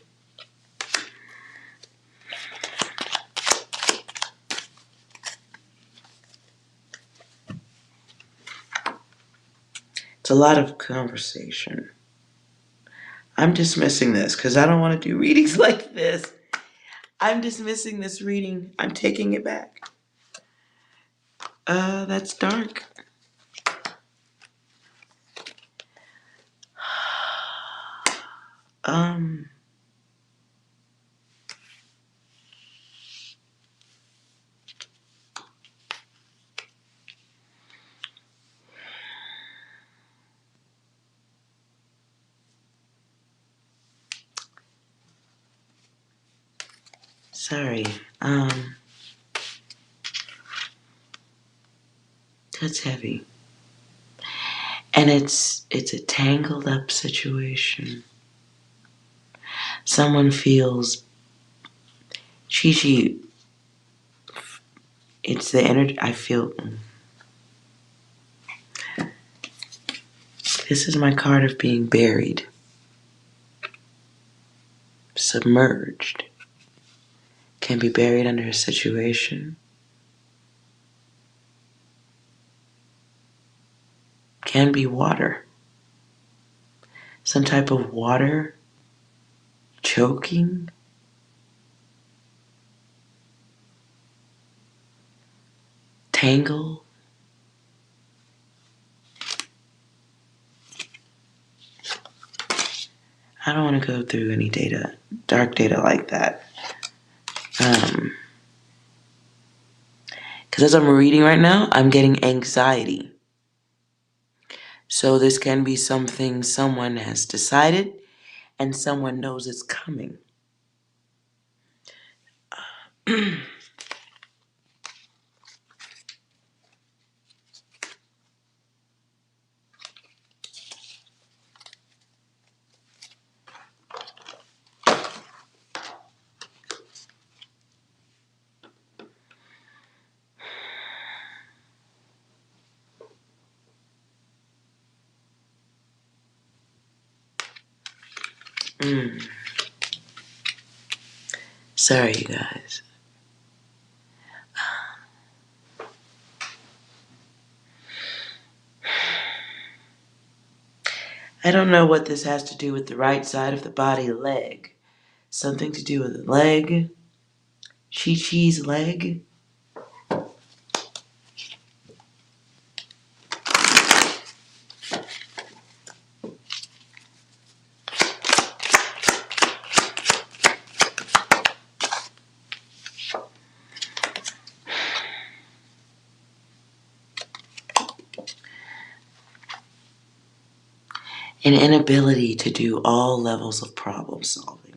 It's a lot of conversation. I'm dismissing this because I don't want to do readings like this. I'm dismissing this reading. I'm taking it back. That's dark. Sorry. That's heavy. And it's a tangled up situation. Someone feels Chi-Chi. It's the energy I feel. This is my card of being buried, submerged. Can be buried under a situation. Can be water. Some type of water choking. Tangle. I don't want to go through any data, dark data like that. Because as I'm reading right now, I'm getting anxiety. So this can be something someone has decided and someone knows it's coming. Sorry, you guys. I don't know what this has to do with the right side of the body, leg. Something to do with the leg. Chi-Chi's leg. an inability to do all levels of problem solving.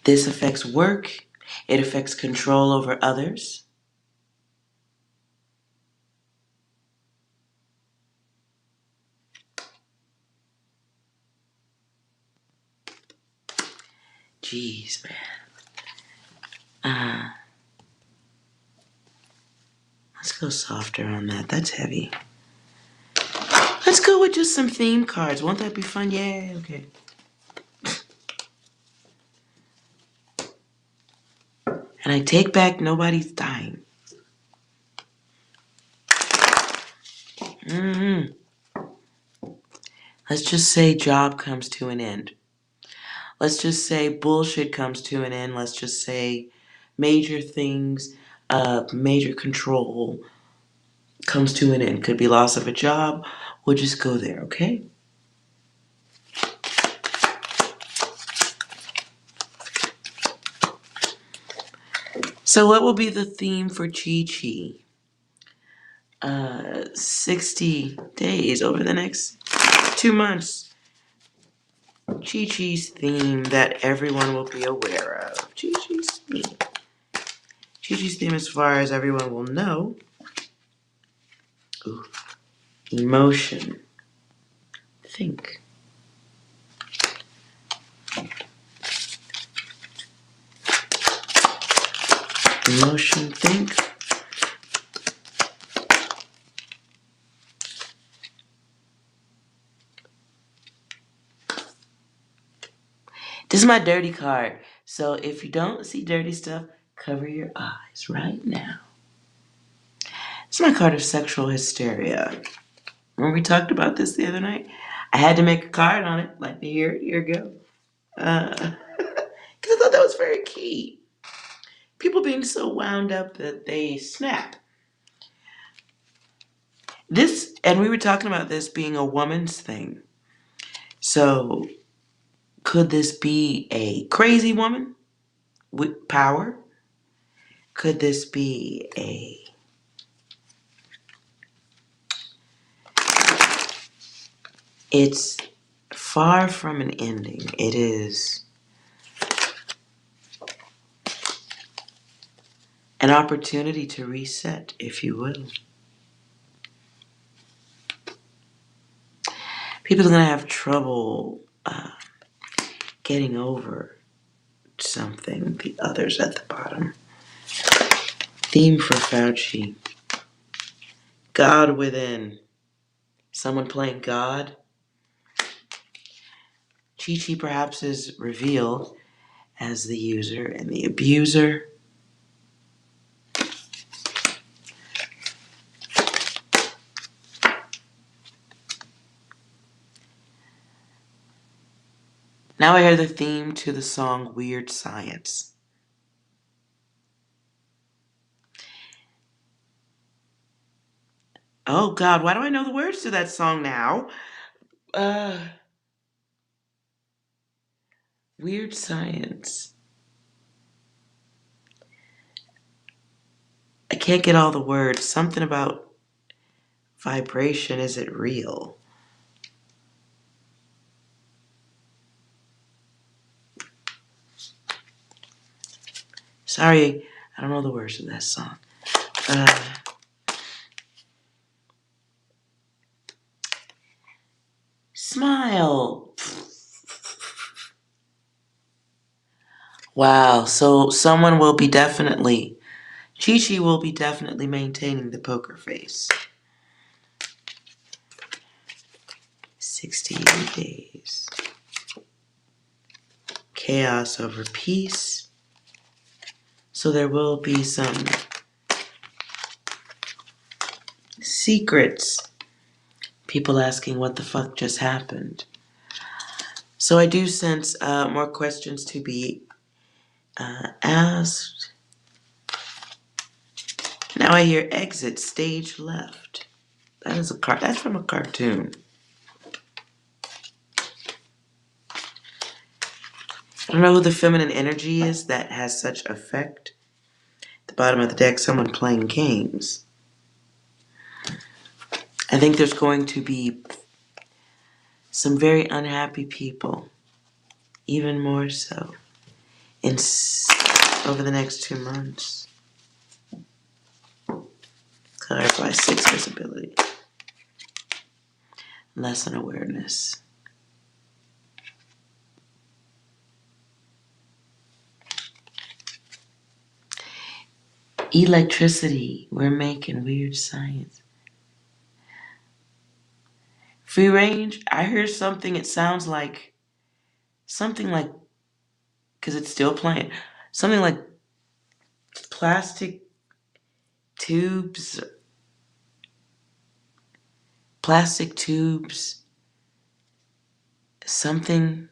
This affects work. It affects control over others. Jeez, man. Let's go softer on that. That's heavy. Let's go with just some theme cards. Won't that be fun? Yeah, okay. And I take back nobody's dying. Let's just say job comes to an end. Let's just say bullshit comes to an end. Let's just say major things, major control comes to an end. Could be loss of a job. We'll just go there, okay? So what will be the theme for Chi-Chi? 60 days over the next 2 months. Chi-Chi's theme that everyone will be aware of. Chi-Chi's theme. Chi-Chi's theme, as far as everyone will know. Ooh. Emotion. Think. Emotion, think. This is my dirty card. So if you don't see dirty stuff, cover your eyes right now. It's my card of sexual hysteria. When we talked about this the other night, I had to make a card on it, like a year ago. Because I thought that was very key. People being so wound up that they snap. This, and we were talking about this being a woman's thing. So, could this be a crazy woman with power? Could this be a... It's far from an ending. It is an opportunity to reset, if you will. People are going to have trouble getting over something. The others at the bottom. Theme for Fauci. God within. Someone playing God. Chi-Chi perhaps is revealed as the user and the abuser. Now I hear the theme to the song Weird Science. Oh God, why do I know the words to that song now? Weird Science. I can't get all the words. Something about vibration. Is it real? Sorry, I don't know the words to that song. Smile. Wow, so someone will be definitely, Chi-Chi will be definitely maintaining the poker face. 60 days. Chaos over peace. So there will be some secrets. People asking what the fuck just happened. So I do sense more questions to be asked. Now I hear exit stage left. That is that's from a cartoon. I don't know who the feminine energy is that has such effect. At the bottom of the deck, someone playing games. I think there's going to be some very unhappy people, even more so, over the next 2 months. Clarify 6 visibility. Lesson awareness. Electricity. We're making weird science. Free range. I hear something. It sounds like something like, because it's still playing, something like plastic tubes. Plastic tubes. Something.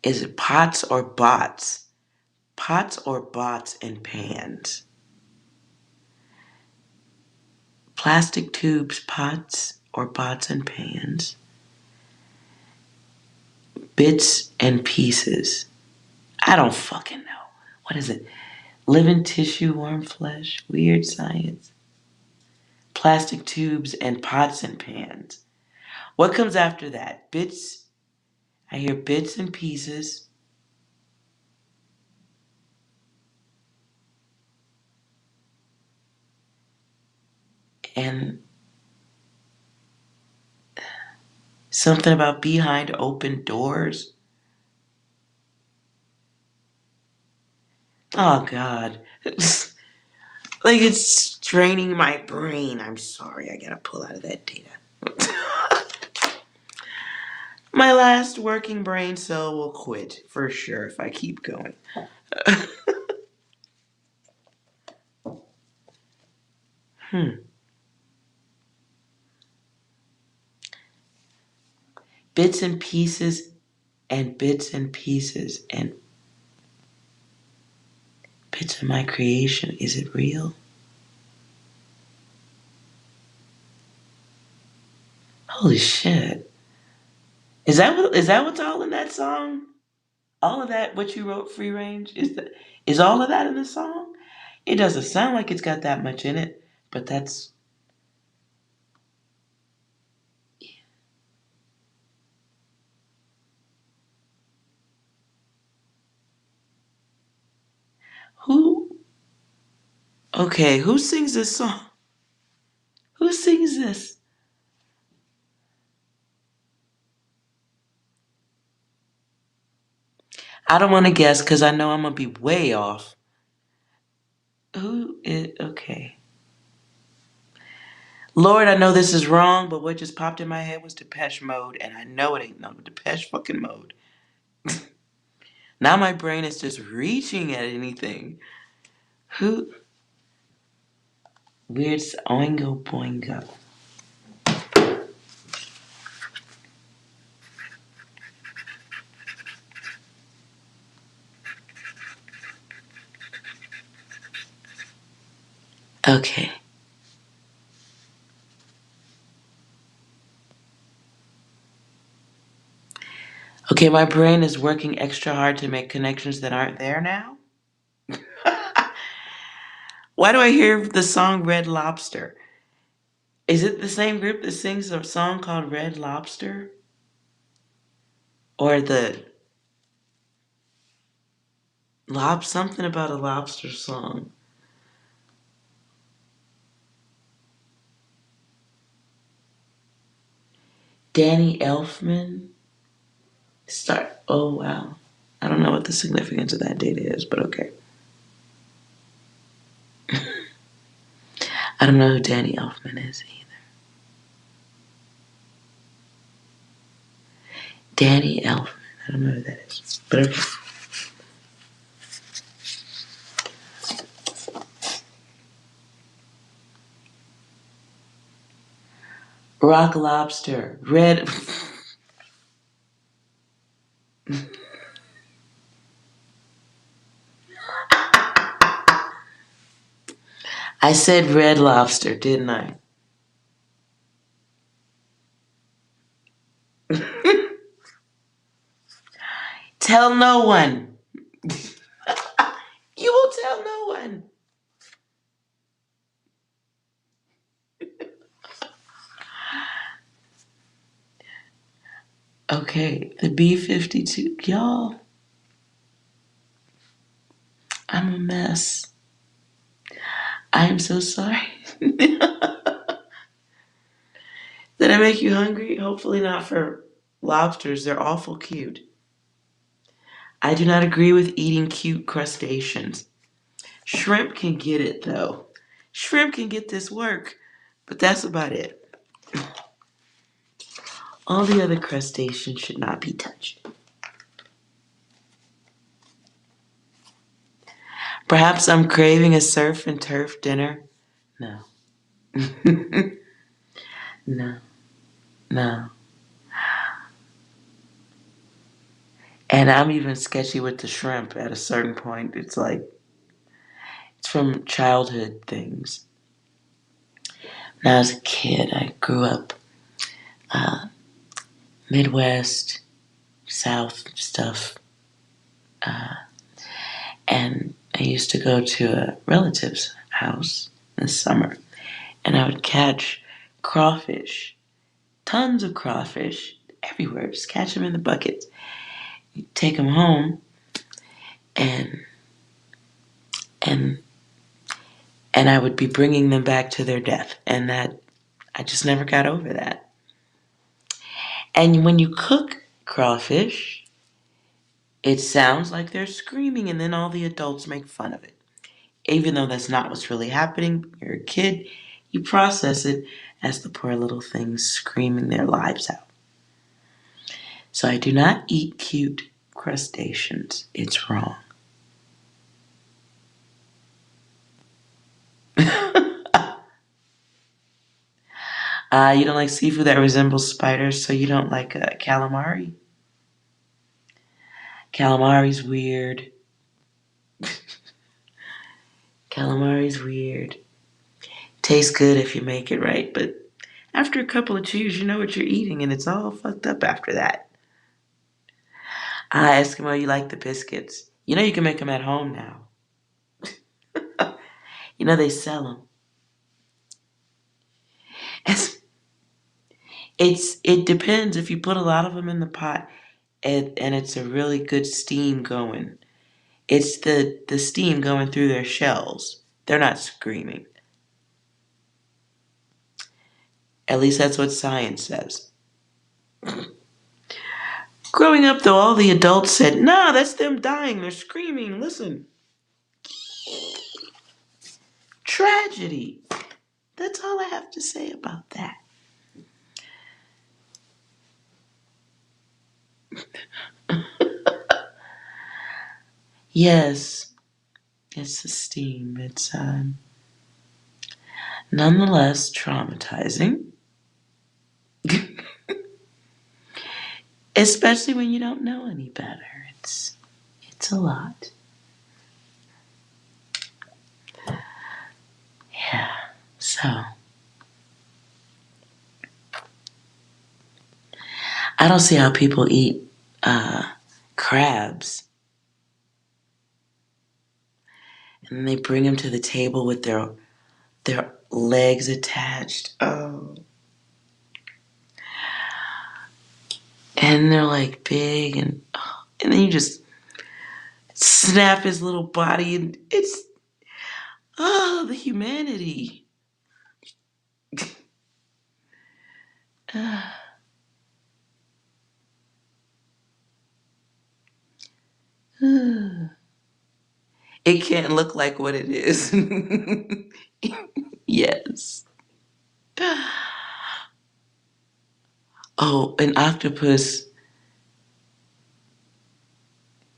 Is it pots or bots? Pots or bots and pans? Plastic tubes, pots or bots and pans? Bits and pieces. I don't fucking know. What is it? Living tissue, warm flesh, weird science. Plastic tubes and pots and pans. What comes after that? Bits. I hear bits and pieces. And something about behind open doors. Oh, God. Like, it's straining my brain. I'm sorry. I gotta pull out of that data. My last working brain cell will quit, for sure, if I keep going. Bits and pieces and bits and pieces and bits of my creation. Is it real? Holy shit. Is that what's all in that song? All of that, what you wrote, Free Range? Is all of that in the song? It doesn't sound like it's got that much in it, but that's... Who? Okay, who sings this song? Who sings this? I don't want to guess because I know I'm going to be way off. Who is... Okay. Lord, I know this is wrong, but what just popped in my head was Depeche Mode, and I know it ain't no Depeche fucking Mode. Now my brain is just reaching at anything. Who? Weird Oingo Boingo. Okay. Okay, my brain is working extra hard to make connections that aren't there now. Why do I hear the song Red Lobster? Is it the same group that sings a song called Red Lobster? Or the something about a lobster song? Danny Elfman? Oh, wow. I don't know what the significance of that data is, but okay. I don't know who Danny Elfman is either. Danny Elfman. I don't know who that is, but okay. Rock Lobster. Red... I said Red Lobster, didn't I? Tell no one. You will tell no one. Okay, the B-52. Y'all, I'm a mess. I am so sorry. Did I make you hungry? Hopefully not for lobsters. They're awful cute. I do not agree with eating cute crustaceans. Shrimp can get it, though. Shrimp can get this work, but that's about it. All the other crustaceans should not be touched. Perhaps I'm craving a surf and turf dinner. No. No. No. And I'm even sketchy with the shrimp at a certain point. It's like, it's from childhood things. When I was a kid, I grew up Midwest, South stuff. And I used to go to a relative's house in the summer. And I would catch crawfish, tons of crawfish everywhere. Just catch them in the buckets. Take them home, and and and I would be bringing them back to their death, and that I just never got over that. And when you cook crawfish, it sounds like they're screaming, and then all the adults make fun of it. Even though that's not what's really happening, you're a kid, you process it as the poor little things screaming their lives out. So I do not eat cute crustaceans. It's wrong. You don't like seafood that resembles spiders, so you don't like calamari? Calamari's weird. Calamari's weird. Tastes good if you make it right, but after a couple of chews, you know what you're eating, and it's all fucked up after that. Eskimo, you like the biscuits. You know you can make them at home now. You know they sell them. It depends if you put a lot of them in the pot and it's a really good steam going. It's the steam going through their shells. They're not screaming. At least that's what science says. Growing up, though, all the adults said, "Nah, that's them dying. They're screaming. Listen, tragedy." That's all I have to say about that. Yes, it's the steam. It's nonetheless traumatizing, especially when you don't know any better. It's a lot. Yeah. So I don't see how people eat crabs and then they bring them to the table with their legs attached. Oh. And they're like big and then you just snap his little body and it's the humanity. It can't look like what it is. Yes. Oh, an octopus.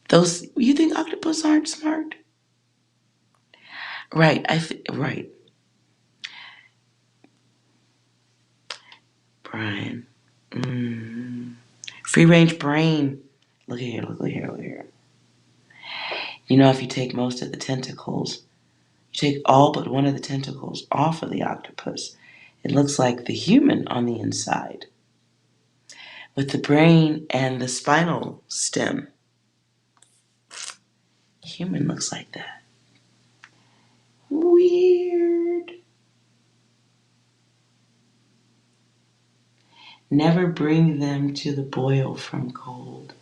Those you think octopus aren't smart? Right. Right. Brian. Free range brain. Look at here, look at here, look at here. You know, if you take most of the tentacles, you take all but one of the tentacles off of the octopus, it looks like the human on the inside with the brain and the spinal stem. Human looks like that. Weird. Never bring them to the boil from cold.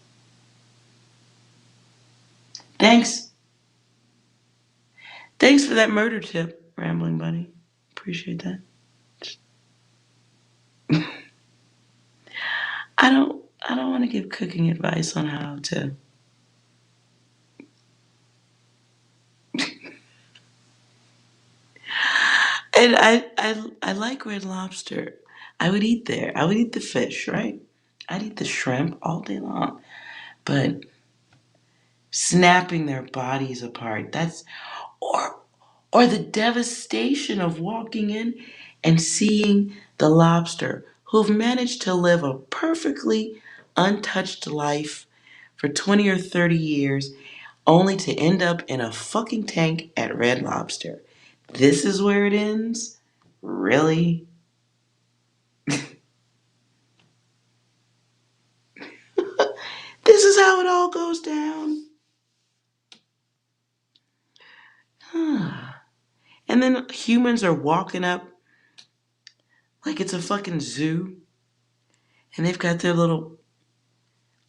Thanks. Thanks for that murder tip, Rambling Bunny. Appreciate that. I don't want to give cooking advice on how to. And I like Red Lobster. I would eat there. I would eat the fish, right? I'd eat the shrimp all day long. But snapping their bodies apart, that's or or the devastation of walking in and seeing the lobster who've managed to live a perfectly untouched life for 20 or 30 years only to end up in a fucking tank at Red Lobster. This is where it ends? Really? This is how it all goes down? And then humans are walking up like it's a fucking zoo. And they've got their little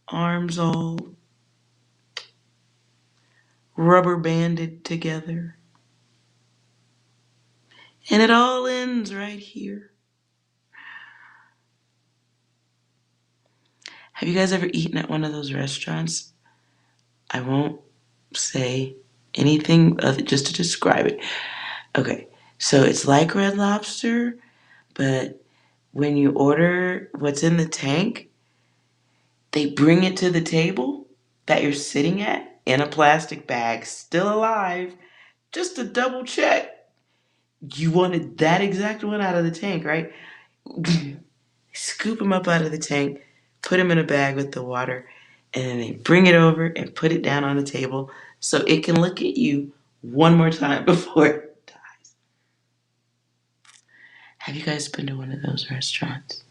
arms all rubber banded together. And it all ends right here. Have you guys ever eaten at one of those restaurants? I won't say anything other just to describe it. Okay, so it's like Red Lobster, but when you order what's in the tank, they bring it to the table that you're sitting at in a plastic bag, still alive, just to double check. You wanted that exact one out of the tank, right? Scoop them up out of the tank, put them in a bag with the water, and then they bring it over and put it down on the table so it can look at you one more time before it dies. Have you guys been to one of those restaurants?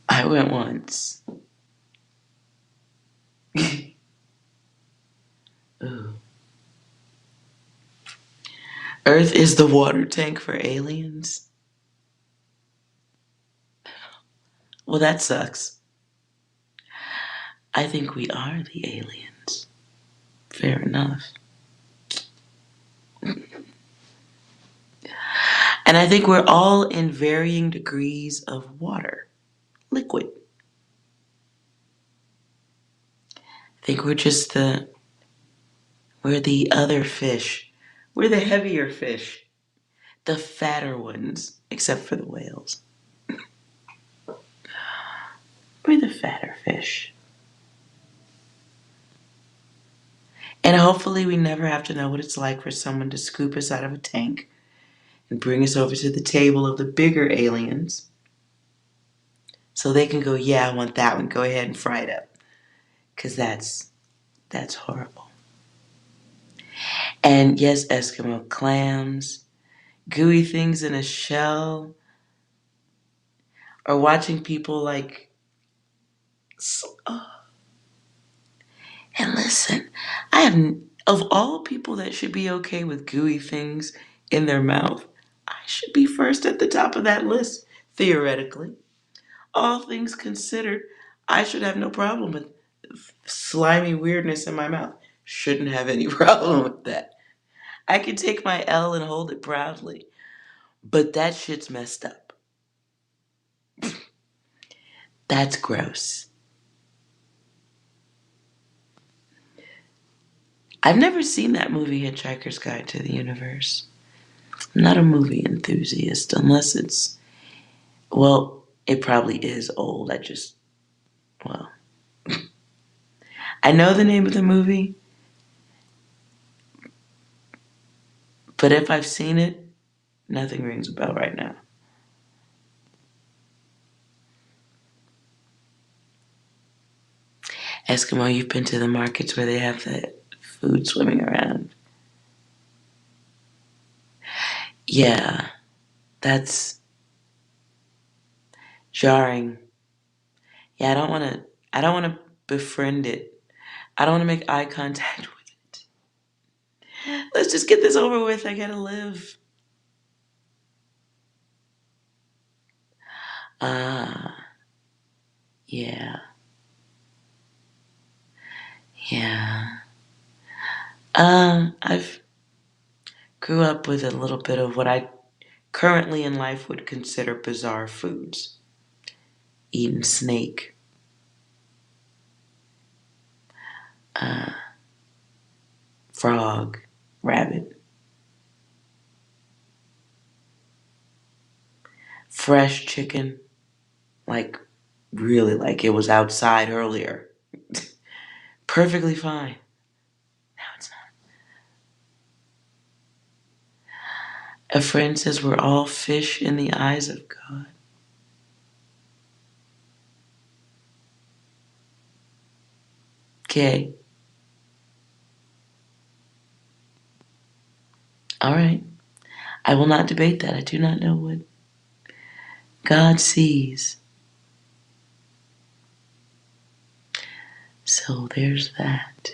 I went once. Ooh. Earth is the water tank for aliens? Well, that sucks. I think we are the aliens. Fair enough. And I think we're all in varying degrees of water, liquid. I think we're the other fish. We're the heavier fish, the fatter ones, except for the whales. We're the fatter fish. And hopefully we never have to know what it's like for someone to scoop us out of a tank and bring us over to the table of the bigger aliens so they can go, yeah, I want that one. Go ahead and fry it up. Because that's horrible. And yes, Eskimo clams, gooey things in a shell, or watching people like... And listen, of all people that should be okay with gooey things in their mouth, I should be first at the top of that list, theoretically. All things considered, I should have no problem with slimy weirdness in my mouth. Shouldn't have any problem with that. I can take my L and hold it proudly. But that shit's messed up. That's gross. I've never seen that movie, Hitchhiker's Guide to the Universe. I'm not a movie enthusiast unless it's, well, it probably is old. Well, I know the name of the movie, but if I've seen it, nothing rings a bell right now. Eskimo, you've been to the markets where they have the food swimming around. Yeah, that's jarring. Yeah, I don't want to befriend it. I don't want to make eye contact with it. Let's just get this over with. I gotta live. Yeah. Yeah. I've grew up with a little bit of what I currently in life would consider bizarre foods. Eating snake, uh, frog, rabbit, fresh chicken, like really like it was outside earlier. Perfectly fine. Now it's not. A friend says we're all fish in the eyes of God. Okay. All right. I will not debate that. I do not know what God sees. So there's that.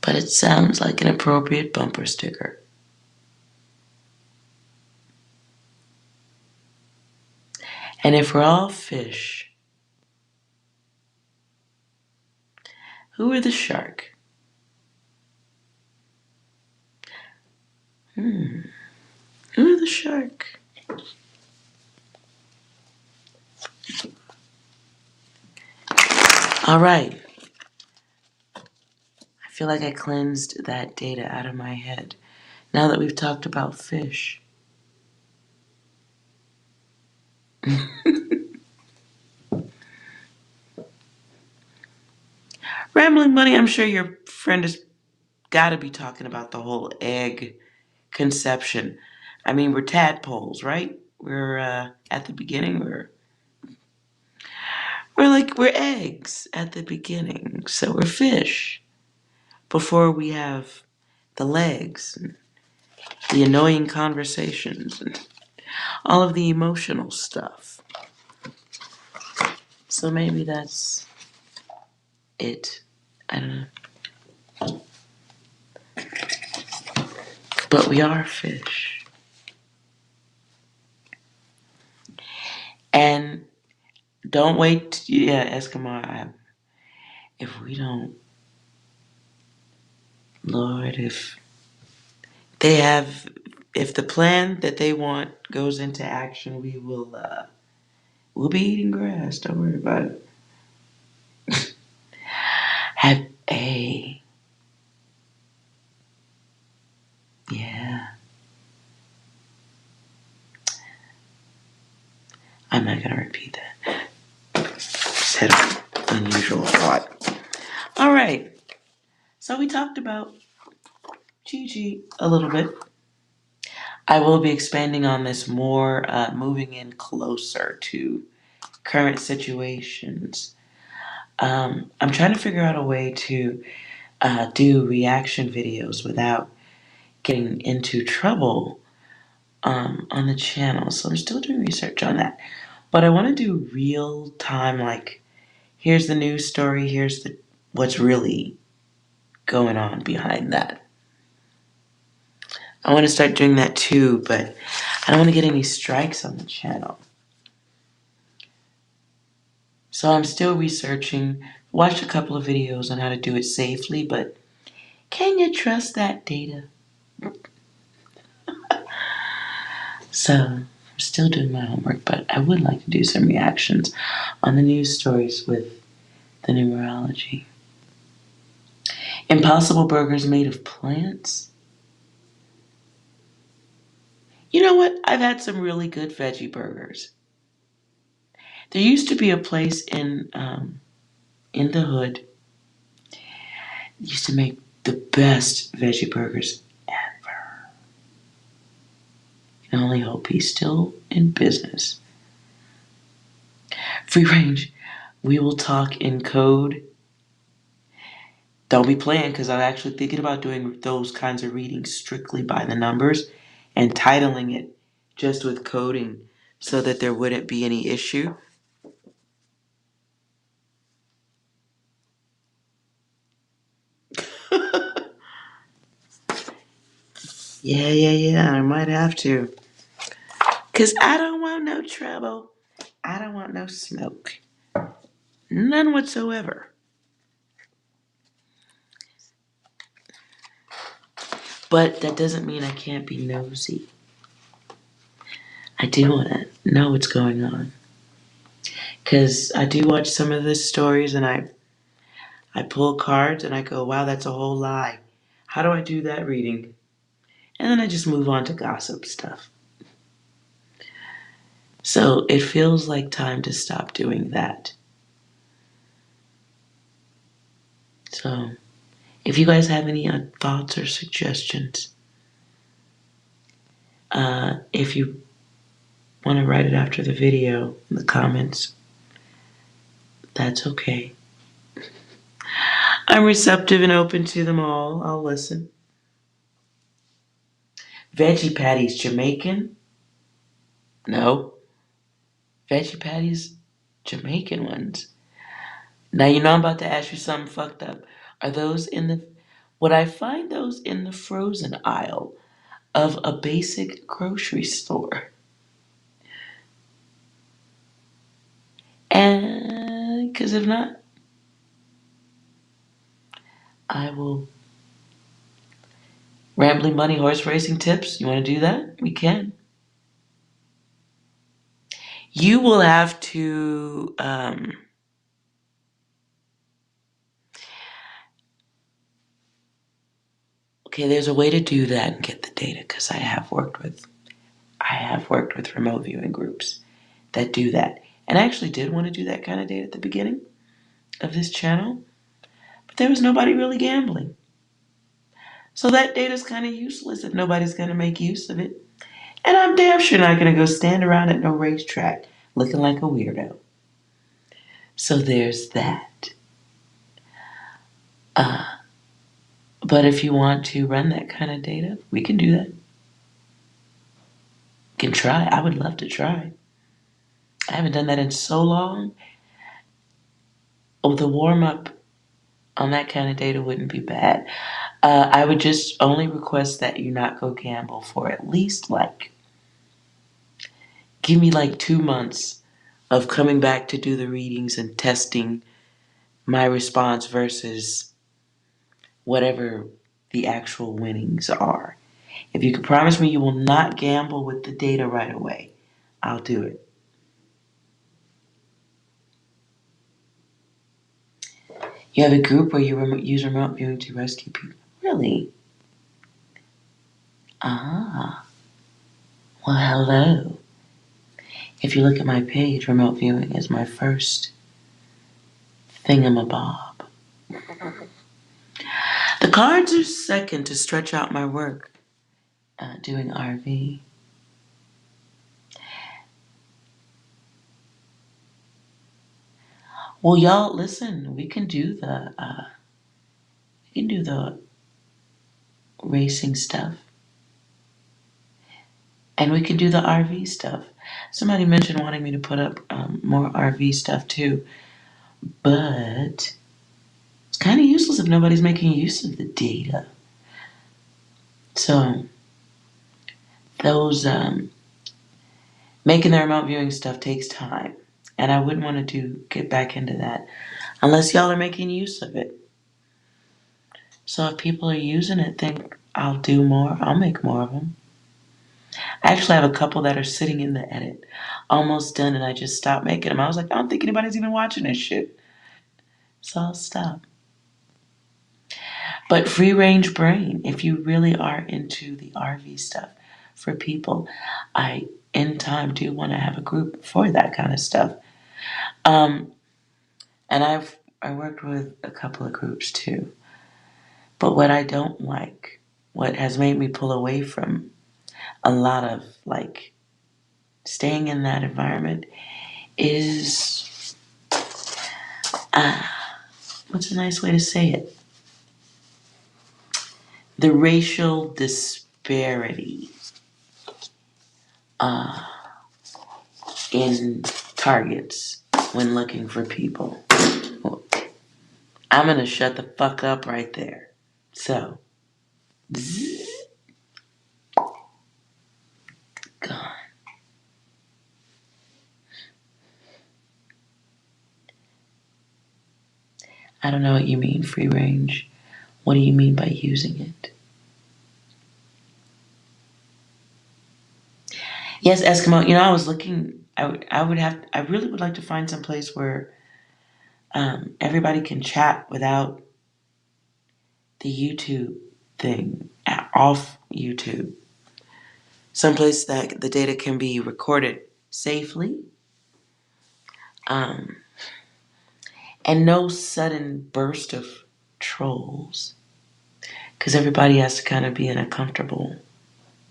But it sounds like an appropriate bumper sticker. And if we're all fish, who are the shark? Who are the shark? All right. I feel like I cleansed that data out of my head. Now that we've talked about fish. Rambling Bunny, I'm sure your friend has got to be talking about the whole egg conception. I mean, we're tadpoles, right? We're at the beginning. We're eggs at the beginning. So we're fish before we have the legs, and the annoying conversations, and all of the emotional stuff. So maybe that's it. I don't know. But we are fish. And don't wait. Yeah, Eskimo. If we don't, Lord, they have, if the plan that they want goes into action, we'll be eating grass. Don't worry about it. Have a, yeah. I'm not gonna repeat that. Just had an unusual thought. All right. So we talked about Gigi a little bit. I will be expanding on this more, moving in closer to current situations. I'm trying to figure out a way to do reaction videos without getting into trouble on the channel. So I'm still doing research on that. But I want to do real time, like here's the news story, here's what's really going on behind that. I want to start doing that too, but I don't want to get any strikes on the channel. So I'm still researching, watched a couple of videos on how to do it safely, but can you trust that data? So I'm still doing my homework, but I would like to do some reactions on the news stories with the numerology. Impossible burgers made of plants? You know what? I've had some really good veggie burgers. There used to be a place in the hood that used to make the best veggie burgers ever. I can only hope he's still in business. Free range. We will talk in code. Don't be playing, because I'm actually thinking about doing those kinds of readings strictly by the numbers and titling it just with coding so that there wouldn't be any issue. Yeah, I might have to. Because I don't want no trouble. I don't want no smoke. None whatsoever. But that doesn't mean I can't be nosy. I do want to know what's going on. Because I do watch some of the stories and I pull cards and I go, wow, that's a whole lie. How do I do that reading? And then I just move on to gossip stuff. So it feels like time to stop doing that. So if you guys have any thoughts or suggestions, if you want to write it after the video in the comments, that's okay. I'm receptive and open to them all. I'll listen. Veggie patties, Jamaican? No. Veggie patties, Jamaican ones. Now you know I'm about to ask you something fucked up. Are those in the... Would I find those in the frozen aisle of a basic grocery store? And... Because if not, I will... Rambling Money horse racing tips? You want to do that? We can. You will have to... Okay, there's a way to do that and get the data because I have worked with remote viewing groups that do that. And I actually did want to do that kind of data at the beginning of this channel, but there was nobody really gambling. So that data is kind of useless if nobody's going to make use of it. And I'm damn sure not going to go stand around at no racetrack looking like a weirdo. So there's that. But if you want to run that kind of data, we can do that. Can try. I would love to try. I haven't done that in so long. Oh, the warm-up on that kind of data wouldn't be bad. I would just only request that you not go gamble for at least give me 2 months of coming back to do the readings and testing my response versus whatever the actual winnings are. If you can promise me you will not gamble with the data right away, I'll do it. You have a group where you use remote viewing to rescue people. Really? Ah. Well, hello. If you look at my page, remote viewing is my first thingamabob. The cards are second to stretch out my work doing RV. Well, y'all, listen. We can do the racing stuff, and we can do the RV stuff. Somebody mentioned wanting me to put up more RV stuff too, but it's kind of useless if nobody's making use of the data. So those making the remote viewing stuff takes time, and I wouldn't want to get back into that unless y'all are making use of it. So if people are using it, then I'll do more. I'll make more of them. I actually have a couple that are sitting in the edit, almost done, and I just stopped making them. I was like, I don't think anybody's even watching this shit. So I'll stop. But free range brain, if you really are into the RV stuff for people, I, in time, do want to have a group for that kind of stuff. And I worked with a couple of groups too. But what I don't like, what has made me pull away from a lot of staying in that environment is, what's a nice way to say it? The racial disparity in targets when looking for people. I'm gonna shut the fuck up right there. So, gone. I don't know what you mean, free range. What do you mean by using it? Yes, Eskimo. I was looking. I really would like to find some place where everybody can chat without the YouTube thing off YouTube. Someplace that the data can be recorded safely, um, and no sudden burst of trolls, because everybody has to kind of be in a comfortable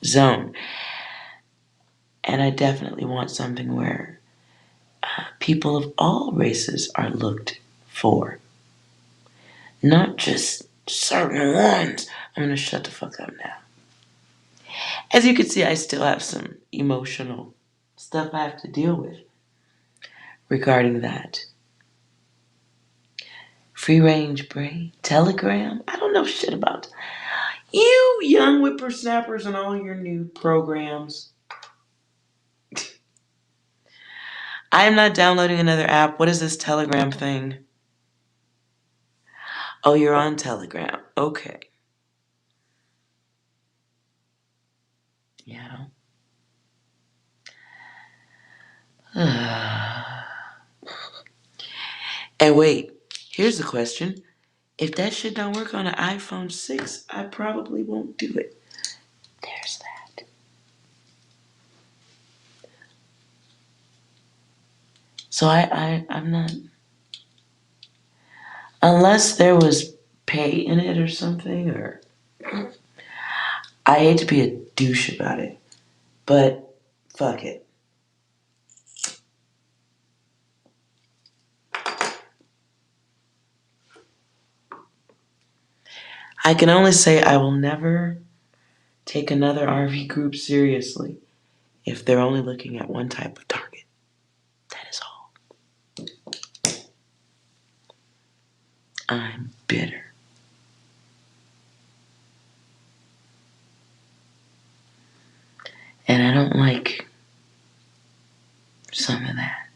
zone. And I definitely want something where people of all races are looked for, not just certain ones. I'm gonna shut the fuck up now. As you can see, I still have some emotional stuff I have to deal with regarding that. Free range brain, Telegram. I don't know shit about you young whippersnappers and all your new programs. I am not downloading another app. What is this Telegram thing? Oh, you're on Telegram. Okay. Yeah. And wait, here's the question. If that shit don't work on an iPhone 6, I probably won't do it. There's that. So I'm not... Unless there was pay in it or something, or... I hate to be a douche about it, but fuck it. I can only say I will never take another RV group seriously if they're only looking at one type of target. That is all. I'm bitter. And I don't like some of that.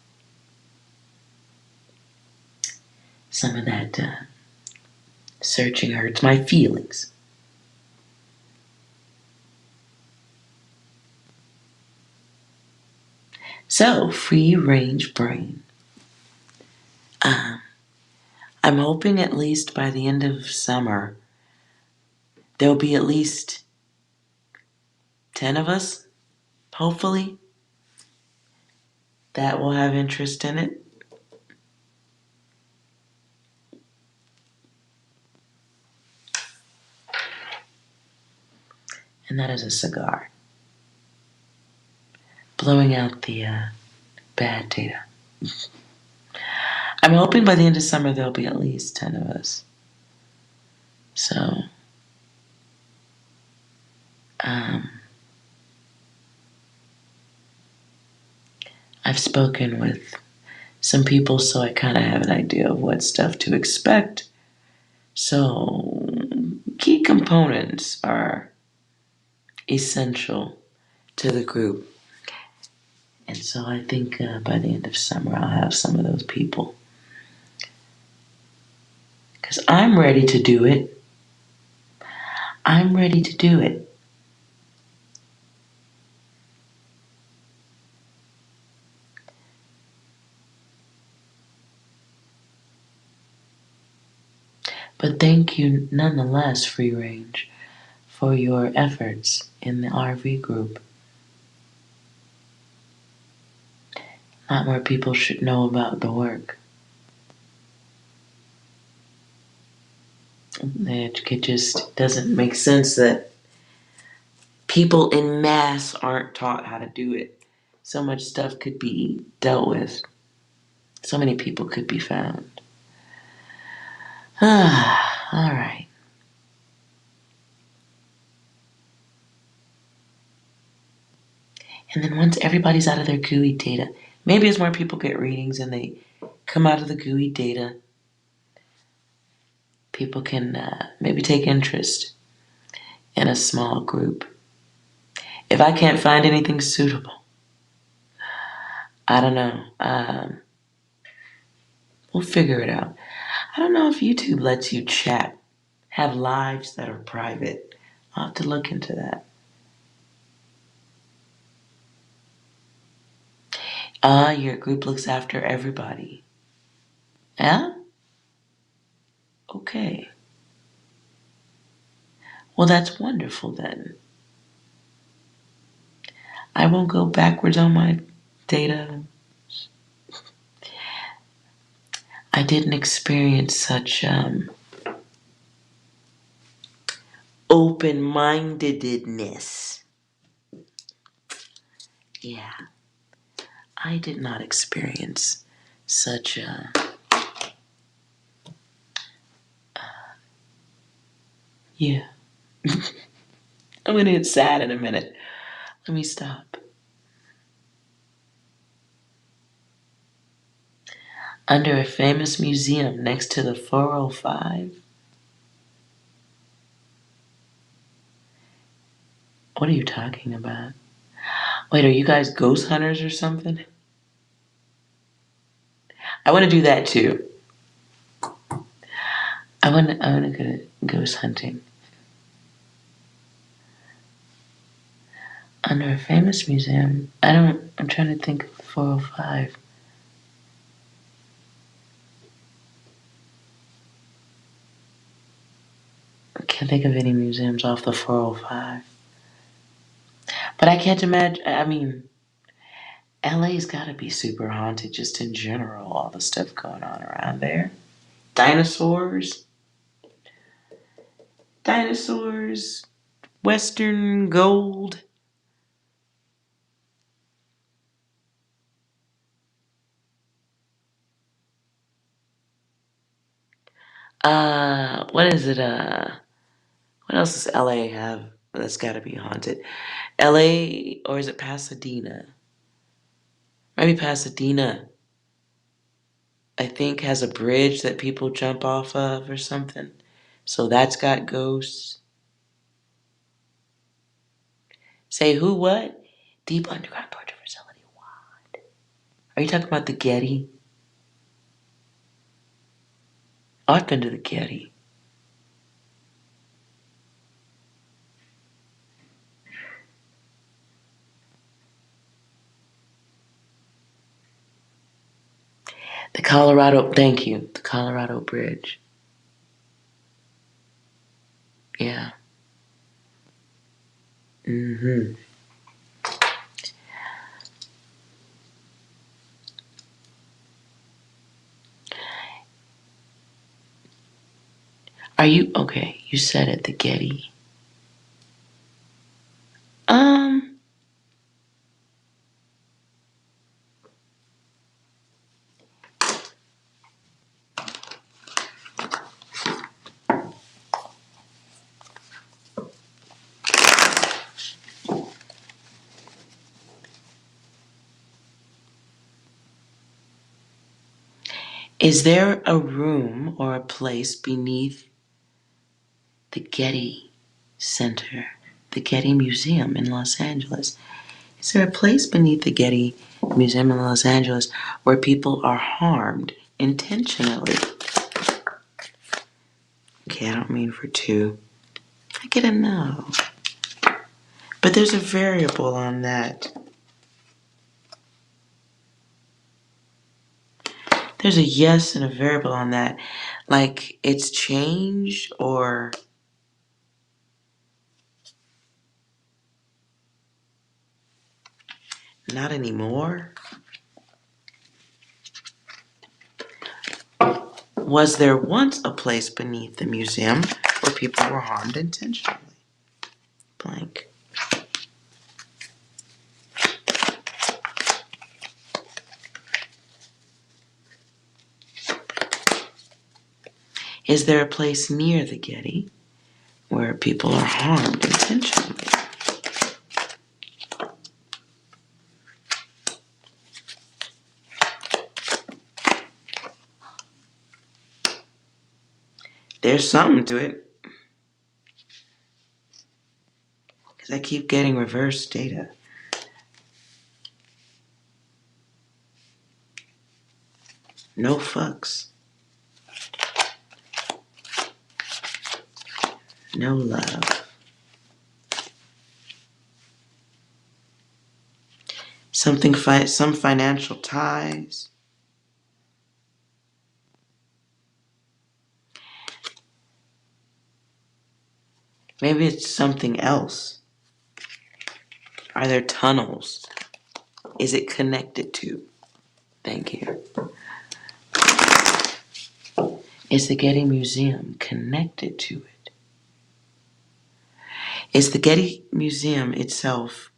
Some of that searching hurts my feelings. So, free range brain. I'm hoping at least by the end of summer, there'll be at least 10 of us, hopefully, that will have interest in it. And that is a cigar. Blowing out the bad data. I'm hoping by the end of summer there'll be at least 10 of us. So, I've spoken with some people, so I kind of have an idea of what stuff to expect. So, key components are essential to the group. And so I think by the end of summer I'll have some of those people. Because I'm ready to do it. I'm ready to do it. But thank you nonetheless, Free Range, for your efforts in the RV group. A lot more people should know about the work. It just doesn't make sense that people in mass aren't taught how to do it. So much stuff could be dealt with. So many people could be found. All right. And then once everybody's out of their GUI data, maybe as more people get readings and they come out of the GUI data, people can maybe take interest in a small group. If I can't find anything suitable, I don't know. We'll figure it out. I don't know if YouTube lets you chat, have lives that are private. I'll have to look into that. Your group looks after everybody. Yeah? Okay. Well, that's wonderful then. I won't go backwards on my data. I didn't experience such open-mindedness. Yeah. I did not experience such a... Yeah. I'm gonna get sad in a minute. Let me stop. Under a famous museum next to the 405? What are you talking about? Wait, are you guys ghost hunters or something? I want to do that too. I want to go ghost hunting. Under a famous museum. I'm trying to think of 405. I can't think of any museums off the 405. But I can't imagine, I mean, LA's gotta be super haunted just in general, all the stuff going on around there. Dinosaurs, Western gold. What is it? What else does LA have that's gotta be haunted? LA, or is it Pasadena? Maybe Pasadena, I think, has a bridge that people jump off of or something. So that's got ghosts. Say who, what? Deep underground torture facility. What? Are you talking about the Getty? Oh, I've been to the Getty. The Colorado, thank you. The Colorado Bridge. Yeah. Mm-hmm. Are you, okay, you said it, the Getty. Um, is there a room or a place beneath the Getty Center, the Getty Museum in Los Angeles? Is there a place beneath the Getty Museum in Los Angeles where people are harmed intentionally? Okay, I don't mean for two. I get a no. But there's a variable on that. There's a yes and a variable on that. Like it's changed or not anymore? Was there once a place beneath the museum where people were harmed intentionally? Blank. Is there a place near the Getty where people are harmed intentionally? There's something to it. Because I keep getting reverse data. No fucks. No love. Some financial ties. Maybe it's something else. Are there tunnels? Is it connected to? Thank you. Is the Getty Museum connected to it? Is the Getty Museum itself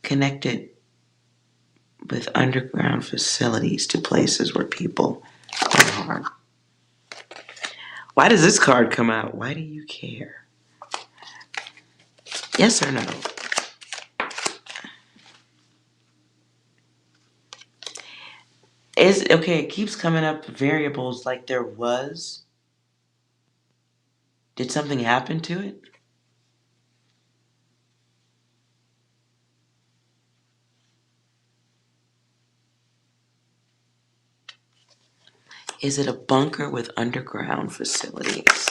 connected with underground facilities to places where people are harmed? Why does this card come out? Why do you care? Yes or no? Okay, it keeps coming up variables like there was. Did something happen to it? Is it a bunker with underground facilities?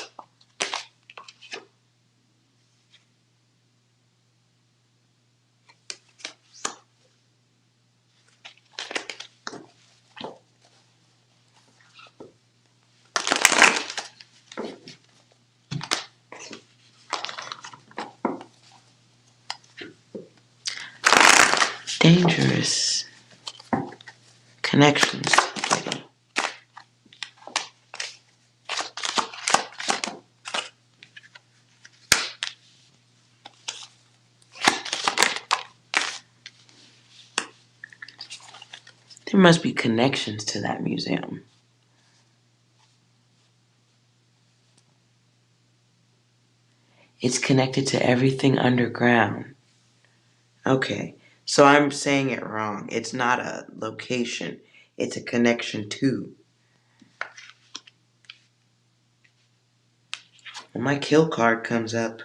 Dangerous connections. There must be connections to that museum. It's connected to everything underground. Okay, so I'm saying it wrong. It's not a location. It's a connection to. When my kill card comes up,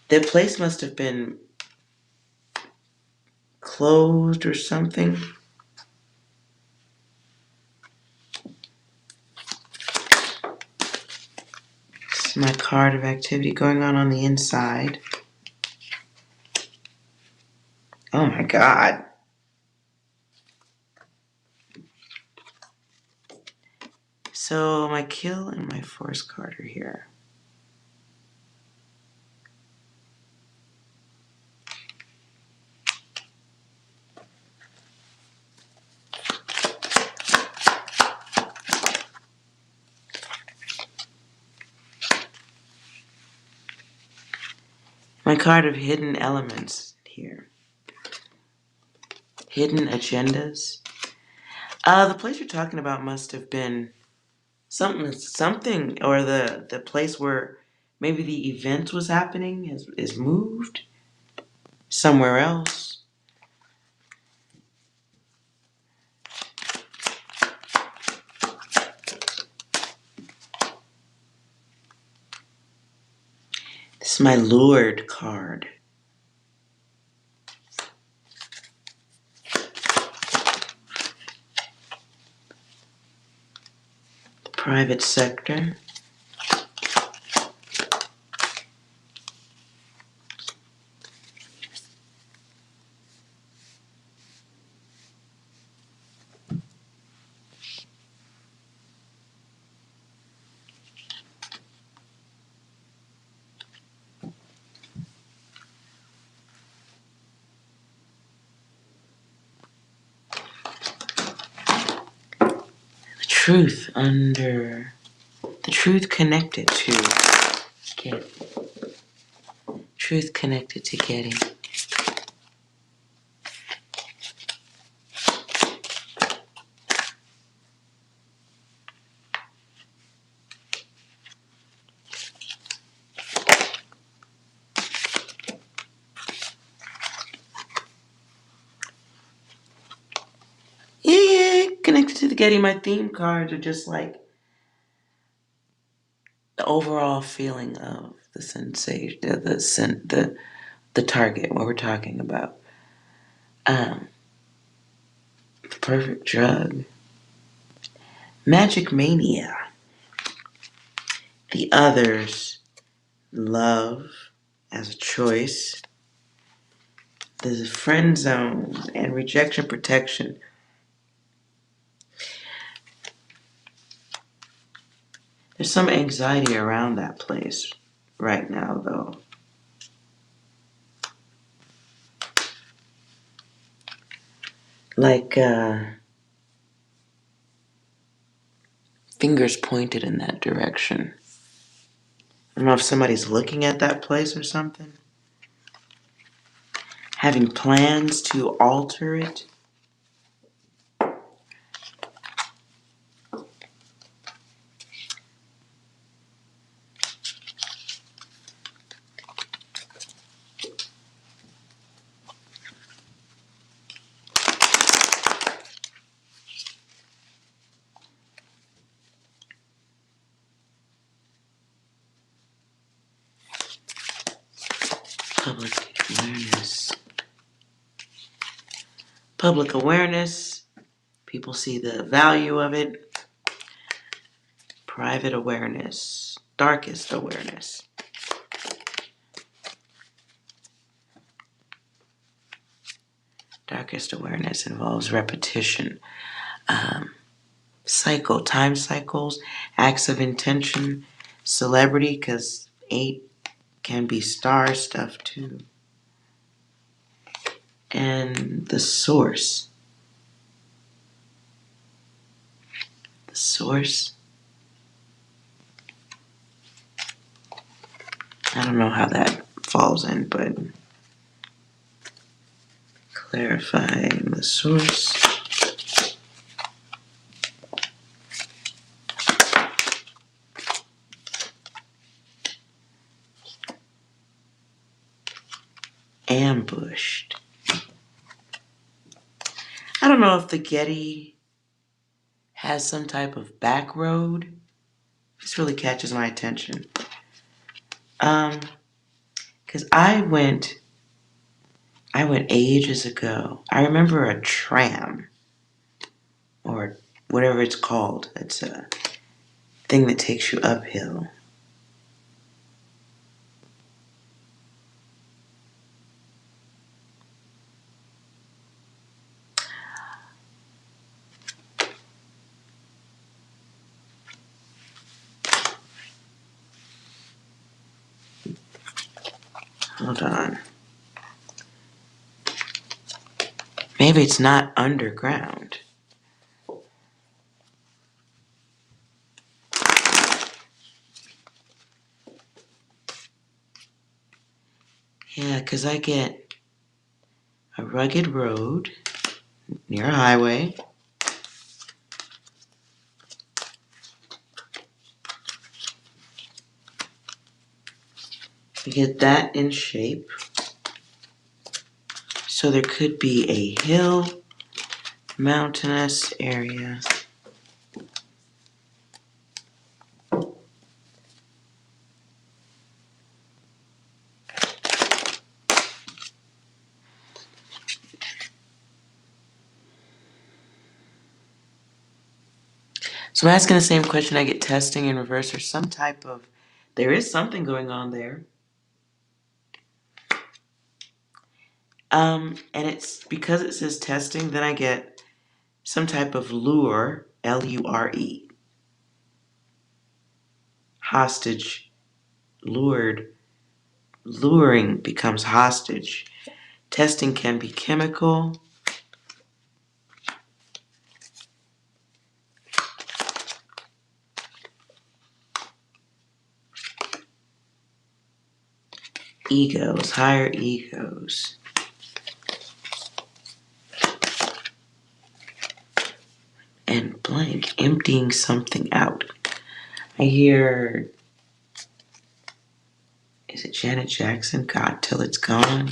the place must have been closed or something. This is my card of activity going on the inside. Oh my God. So my kill and my force card are here. My card of hidden elements here. Hidden agendas. The place you're talking about must have been something, or the place where maybe the event was happening is moved somewhere else. This is my lured card. The private sector. The truth connected to Getty. Truth connected to Getty. Yeah, connected to the Getty. My theme cards are just like the overall feeling of the sensation, the target, what we're talking about. The perfect drug. Magic mania. The others. Love as a choice. The friend zone and rejection protection. There's some anxiety around that place right now, though. Like, fingers pointed in that direction. I don't know if somebody's looking at that place or something. Having plans to alter it. Public awareness. Public awareness. People see the value of it. Private awareness. Darkest awareness. Darkest awareness involves repetition. Time cycles, acts of intention, celebrity, because 8 can be star stuff too. And the source. The source. I don't know how that falls in, but clarifying the source. Ambushed. I don't know if the Getty has some type of back road. This really catches my attention. Because I went ages ago. I remember a tram, or whatever it's called. It's a thing that takes you uphill. Hold on. Maybe it's not underground. Yeah, because I get a rugged road near a highway. I get that in shape. So there could be a hill, mountainous area. So I'm asking the same question I get testing in reverse, or some type of, there is something going on there. And it's because it says testing, then I get some type of lure, L-U-R-E. Hostage, lured, luring becomes hostage. Testing can be chemical. Egos, higher egos. And blank, emptying something out. I hear, is it Janet Jackson? God, till it's gone.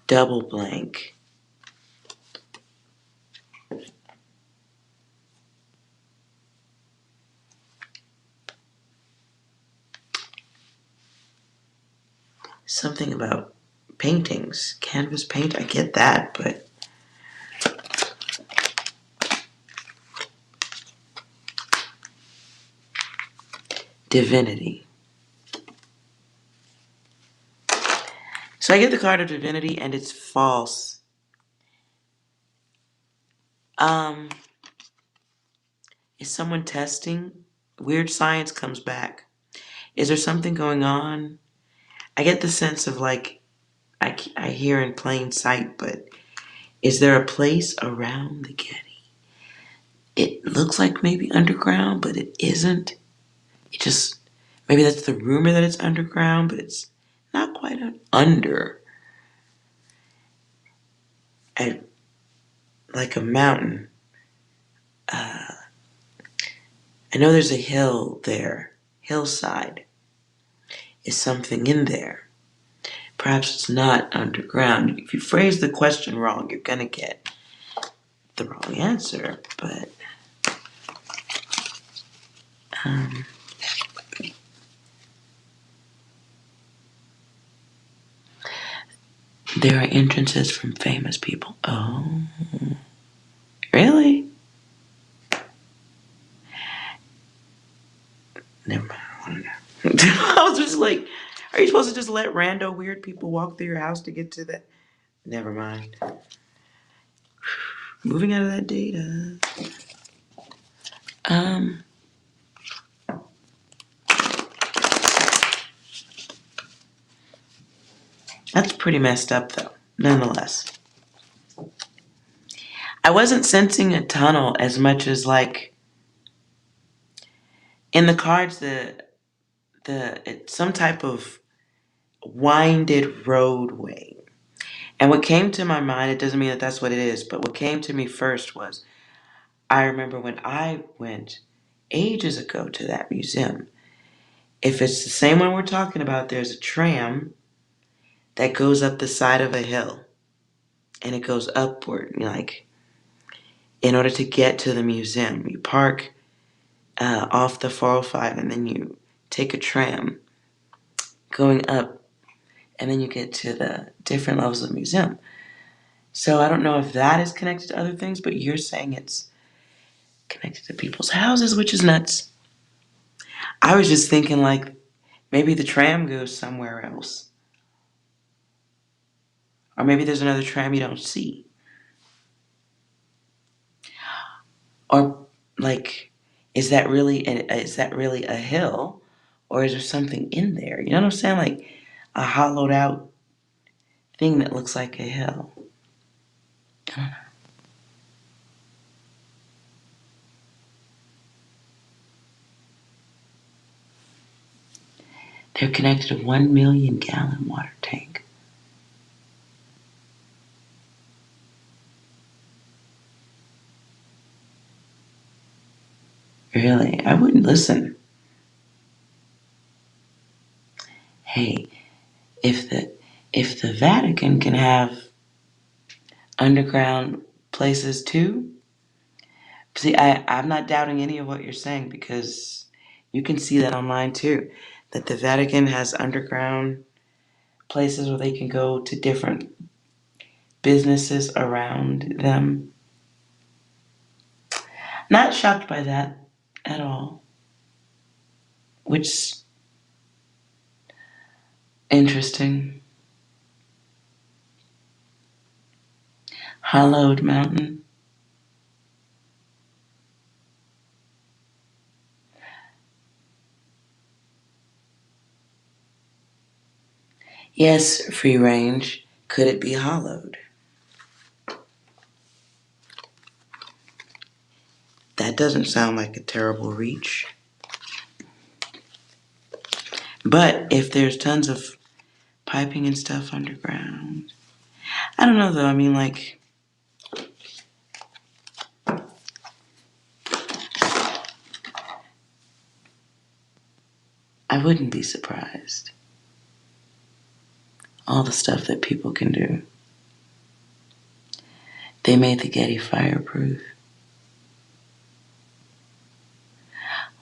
Double blank. Something about paintings, canvas paint, I get that, but Divinity. So I get the card of divinity and it's false. Is someone testing? Weird science comes back. Is there something going on? I get the sense of like, I hear in plain sight, but is there a place around the Getty? It looks like maybe underground, but it isn't. It just, maybe that's the rumor that it's underground, but it's not quite under. Like a mountain. I know there's a hill there. Hillside. Is something in there? Perhaps it's not underground. If you phrase the question wrong, you're going to get the wrong answer. But there are entrances from famous people. Oh, really? Never mind. I want to know. I was just like, are you supposed to just let rando weird people walk through your house to get to that? Never mind. Moving out of that data. That's pretty messed up though, nonetheless. I wasn't sensing a tunnel as much as like in the cards it's some type of winded roadway. And what came to my mind, it doesn't mean that that's what it is, but what came to me first was I remember when I went ages ago to that museum. If it's the same one we're talking about, there's a tram that goes up the side of a hill and it goes upward. Like, in order to get to the museum, you park off the 405 and then you take a tram going up and then you get to the different levels of the museum. So I don't know if that is connected to other things, but you're saying it's connected to people's houses, which is nuts. I was just thinking like maybe the tram goes somewhere else. Or maybe there's another tram you don't see. Or like, is that really a hill? Or is there something in there? You know what I'm saying? Like a hollowed out thing that looks like a hill. I don't know. They're connected to 1 million gallon water tank. Really? I wouldn't listen. Hey, if the Vatican can have underground places too, see, I'm not doubting any of what you're saying because you can see that online too. That the Vatican has underground places where they can go to different businesses around them. Not shocked by that at all. Which interesting. Hollowed mountain. Yes, free range. Could it be hollowed? That doesn't sound like a terrible reach. But if there's tons of piping and stuff underground, I don't know though. I mean, like, I wouldn't be surprised. All the stuff that people can do. They made the Getty fireproof.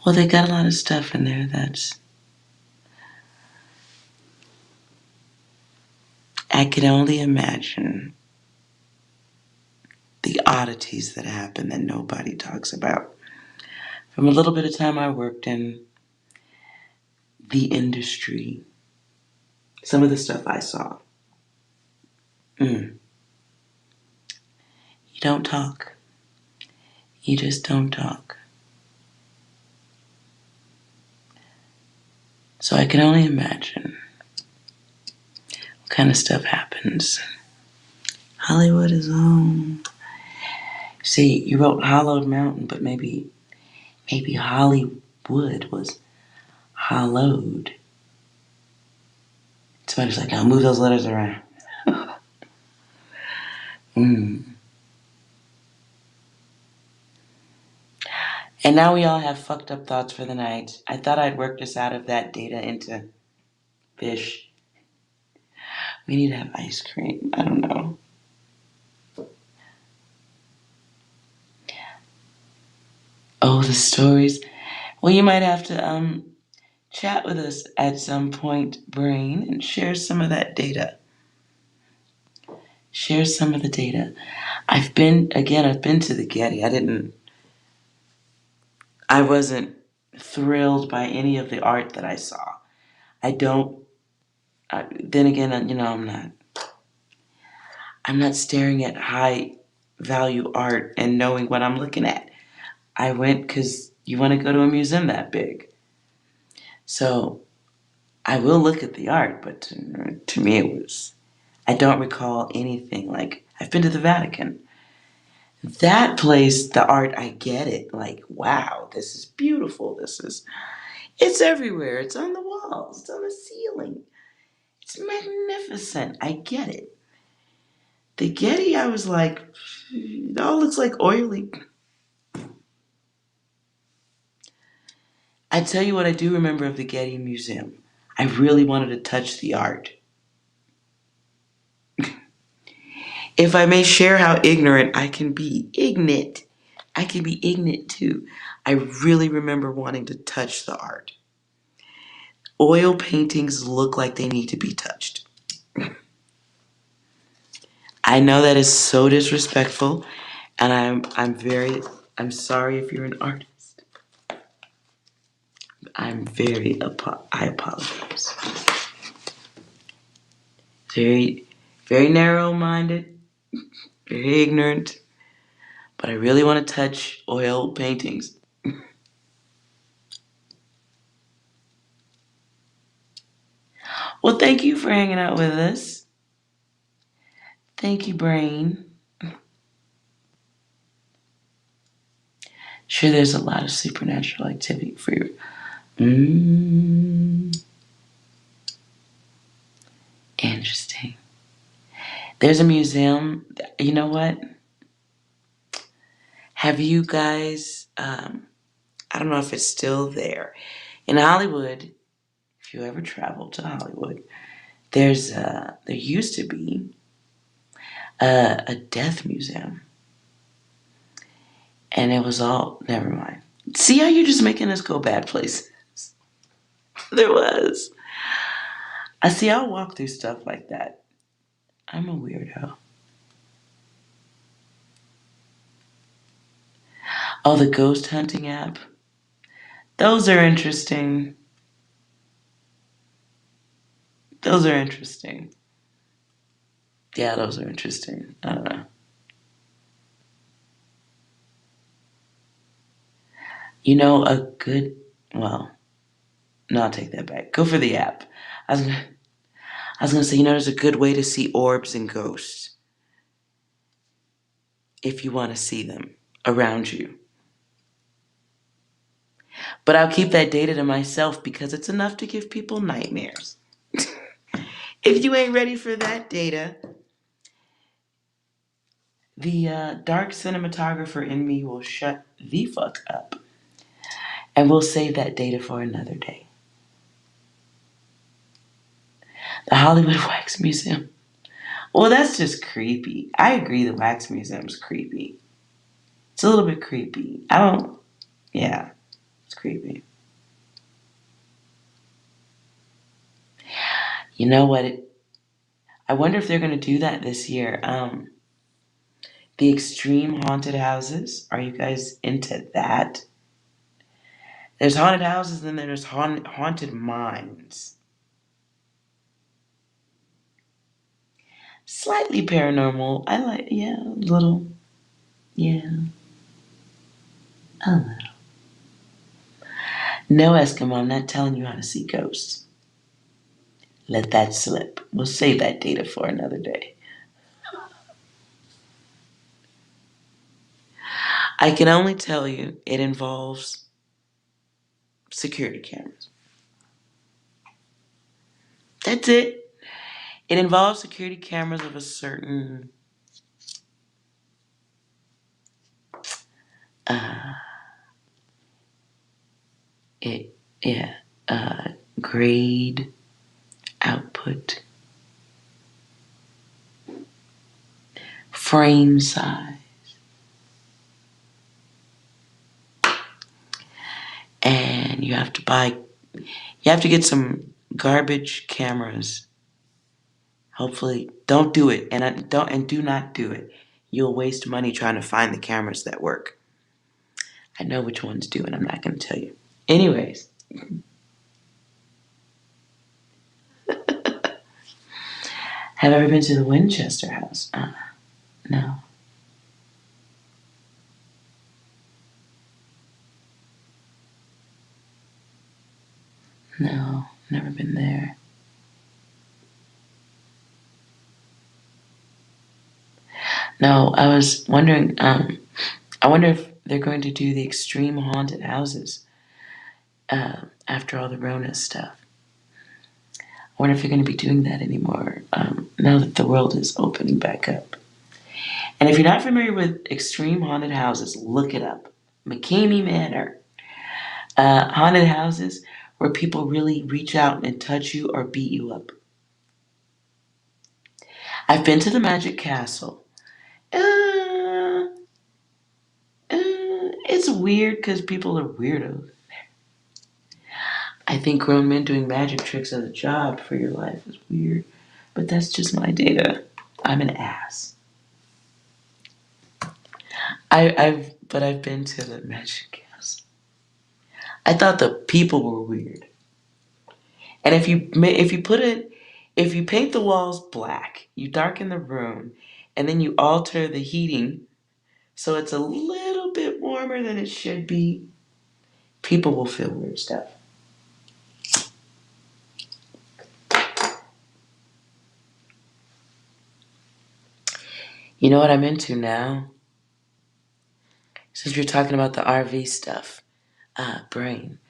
Well, they got a lot of stuff in there that's... I can only imagine the oddities that happen that nobody talks about. From a little bit of time I worked in the industry, some of the stuff I saw. You don't talk. You just don't talk. So I can only imagine what kind of stuff happens. Hollywood is home. See, you wrote Hollowed Mountain, but maybe Hollywood was hollowed. Somebody's like, now move those letters around. And now we all have fucked up thoughts for the night. I thought I'd worked us out of that data into fish. We need to have ice cream. I don't know. Oh, the stories. Well, you might have to chat with us at some point, Brain, and share some of that data. Share some of the data. I've been to the Getty. I wasn't thrilled by any of the art that I saw. Then again, I'm not staring at high value art and knowing what I'm looking at. I went because you want to go to a museum that big. So I will look at the art, but to me I don't recall anything. Like, I've been to the Vatican. That place, the art, I get it. Like, wow, this is beautiful. It's everywhere. It's on the walls. It's on the ceiling. It's magnificent. I get it. The Getty, I was like, it all looks like oily. I tell you what I do remember of the Getty Museum. I really wanted to touch the art. If I may share how ignorant I can be. I can be ignorant too. I really remember wanting to touch the art. Oil paintings look like they need to be touched. I know that is so disrespectful, and I'm sorry if you're an artist. I apologize. Very, very narrow-minded, very ignorant, but I really want to touch oil paintings. Well, thank you for hanging out with us. Thank you, Brain. Sure, there's a lot of supernatural activity for you. Interesting. There's a museum. You know what? Have you guys, I don't know if it's still there. In Hollywood, if you ever travel to Hollywood, there used to be a death museum. And it was all, never mind. See how you're just making us go bad places? There was. I'll walk through stuff like that. I'm a weirdo. Oh, the ghost hunting app. Those are interesting. Yeah, those are interesting. I don't know. Well, no, I'll take that back. Go for the app. I was gonna say, there's a good way to see orbs and ghosts. If you want to see them around you. But I'll keep that data to myself because it's enough to give people nightmares. If you ain't ready for that data, the dark cinematographer in me will shut the fuck up. And we'll save that data for another day. The Hollywood Wax Museum. Well, that's just creepy. I agree the Wax Museum's creepy. It's a little bit creepy. Yeah, it's creepy. You know what? I wonder if they're going to do that this year. The extreme haunted houses. Are you guys into that? There's haunted houses, and then there's haunted minds. Slightly paranormal. I like, yeah, a little. Yeah, a little. No, Eskimo, I'm not telling you how to see ghosts. Let that slip. We'll save that data for another day. I can only tell you it involves security cameras. That's it. It involves security cameras of a certain uh it yeah grade, output, frame size, and you have to get some garbage cameras. Hopefully, don't do it, and do not do it. You'll waste money trying to find the cameras that work. I know which ones do, and I'm not going to tell you. Anyways, have I ever been to the Winchester house? No. No, never been there. No, I was wondering, I wonder if they're going to do the extreme haunted houses after all the Rona stuff. I wonder if they're going to be doing that anymore now that the world is opening back up. And if you're not familiar with extreme haunted houses, look it up. McKamey Manor. Haunted houses where people really reach out and touch you or beat you up. I've been to the Magic Castle. It's weird because people are weirdos. I think grown men doing magic tricks as a job for your life is weird, but that's just my data. I'm an ass. I've been to the Magic Castle. I thought the people were weird. And if you paint the walls black, you darken the room, and then you alter the heating so it's a little bit warmer than it should be, people will feel weird stuff. You know what I'm into now? Since you're talking about the RV stuff, brain.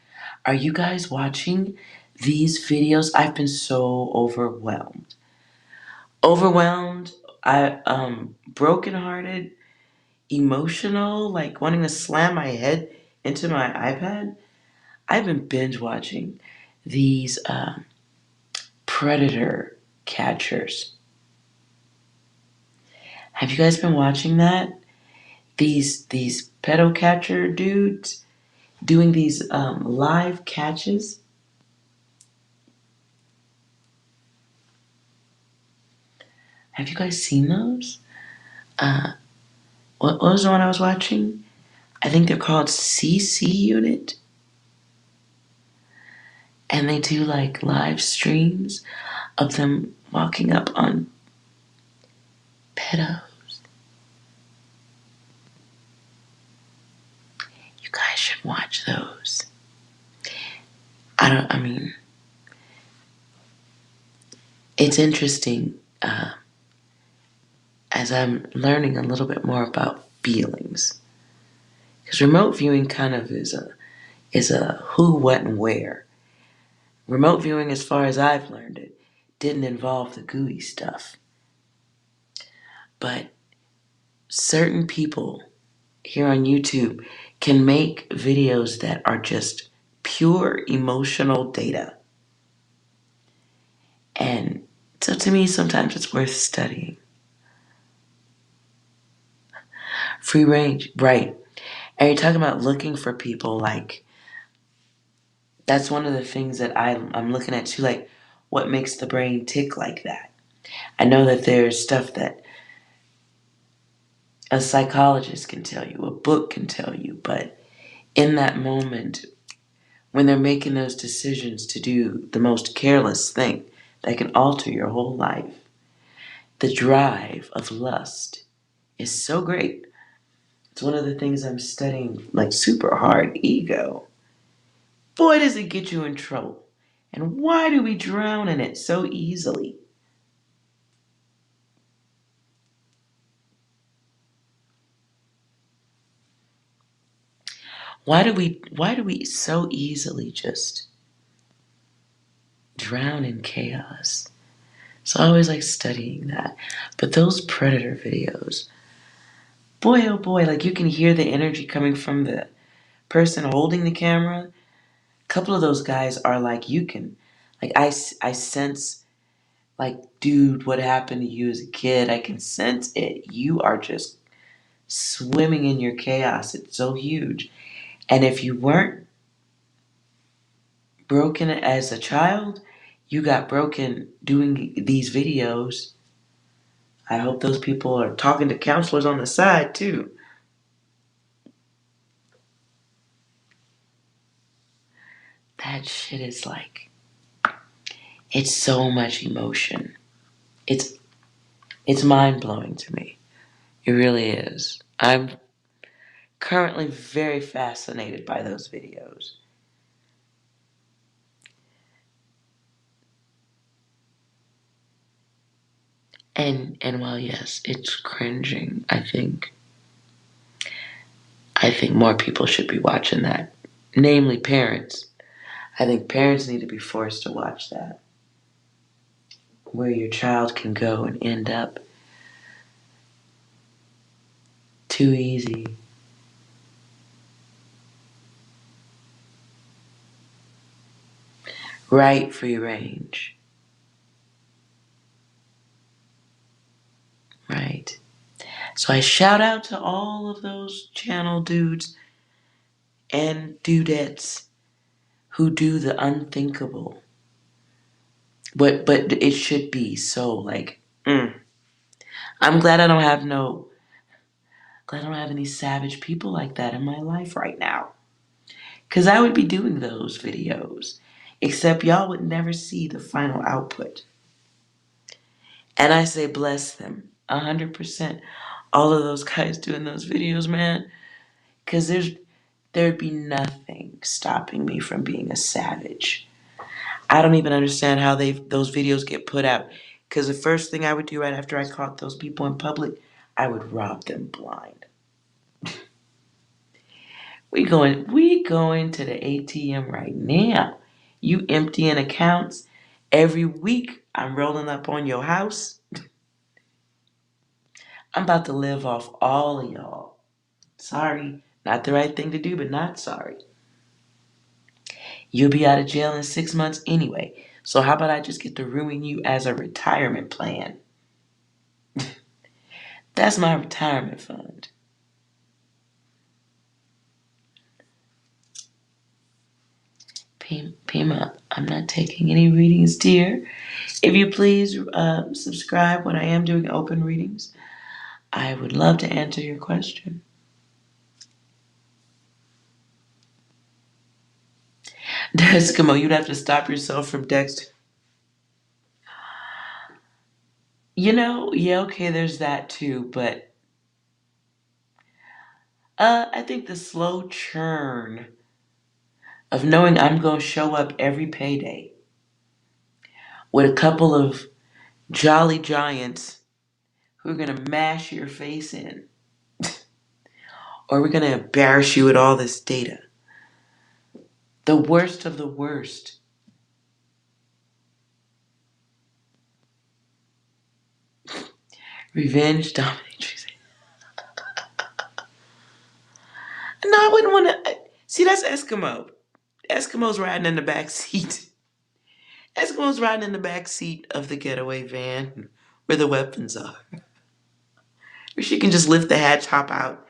Are you guys watching these videos? I've been so overwhelmed. Overwhelmed, brokenhearted, emotional, like wanting to slam my head into my iPad. I've been binge watching these predator catchers. Have you guys been watching that? These pedo catcher dudes doing these live catches. Have you guys seen those? What was the one I was watching? I think they're called CC Unit. And they do like live streams of them walking up on pedos. You guys should watch those. I mean, it's interesting as I'm learning a little bit more about feelings. Because remote viewing kind of is a who, what, and where. Remote viewing, as far as I've learned it, didn't involve the gooey stuff. But certain people here on YouTube can make videos that are just pure emotional data. And so to me, sometimes it's worth studying. Free range, right. And you're talking about looking for people, like, that's one of the things that I'm looking at too, like, what makes the brain tick like that? I know that there's stuff that a psychologist can tell you, a book can tell you, but in that moment, when they're making those decisions to do the most careless thing that can alter your whole life. The drive of lust is so great. It's one of the things I'm studying like super hard. Ego. Boy, does it get you in trouble. And why do we drown in it so easily? Why do we so easily just drown in chaos? So I always like studying that. But those predator videos, boy oh boy, like you can hear the energy coming from the person holding the camera. A couple of those guys are like, you can, like I sense, like, dude, what happened to you as a kid? I can sense it. You are just swimming in your chaos. It's so huge. And if you weren't broken as a child, you got broken doing these videos. I hope those people are talking to counselors on the side too. That shit is like, it's so much emotion. It's it's mind blowing to me. It really is. I'm currently very fascinated by those videos. And while yes, it's cringing, I think more people should be watching that. Namely parents. I think parents need to be forced to watch that. Where your child can go and end up too easy. Right, free range. Right. So I shout out to all of those channel dudes and dudettes who do the unthinkable. But it should be so like, I'm glad I don't have any savage people like that in my life right now. Cause I would be doing those videos. Except y'all would never see the final output. And I say bless them. 100%. All of those guys doing those videos, man. Cause there'd be nothing stopping me from being a savage. I don't even understand how those videos get put out. Because the first thing I would do right after I caught those people in public, I would rob them blind. We going to the ATM right now. You emptying accounts every week. I'm rolling up on your house. I'm about to live off all of y'all. Sorry, not the right thing to do, but not sorry. You'll be out of jail in 6 months anyway. So how about I just get to ruin you as a retirement plan? That's my retirement fund. Pima, I'm not taking any readings, dear. If you please subscribe when I am doing open readings, I would love to answer your question. Eskimo, you'd have to stop yourself from Dexter. Yeah, okay, there's that too, but I think the slow churn of knowing I'm going to show up every payday with a couple of jolly giants who are going to mash your face in, or we're going to embarrass you with all this data. The worst of the worst. Revenge, dominatrix. No, I wouldn't want to. See, that's Eskimo. Eskimo's riding in the back seat. Eskimo's riding in the back seat of the getaway van where the weapons are. Where she can just lift the hatch, hop out,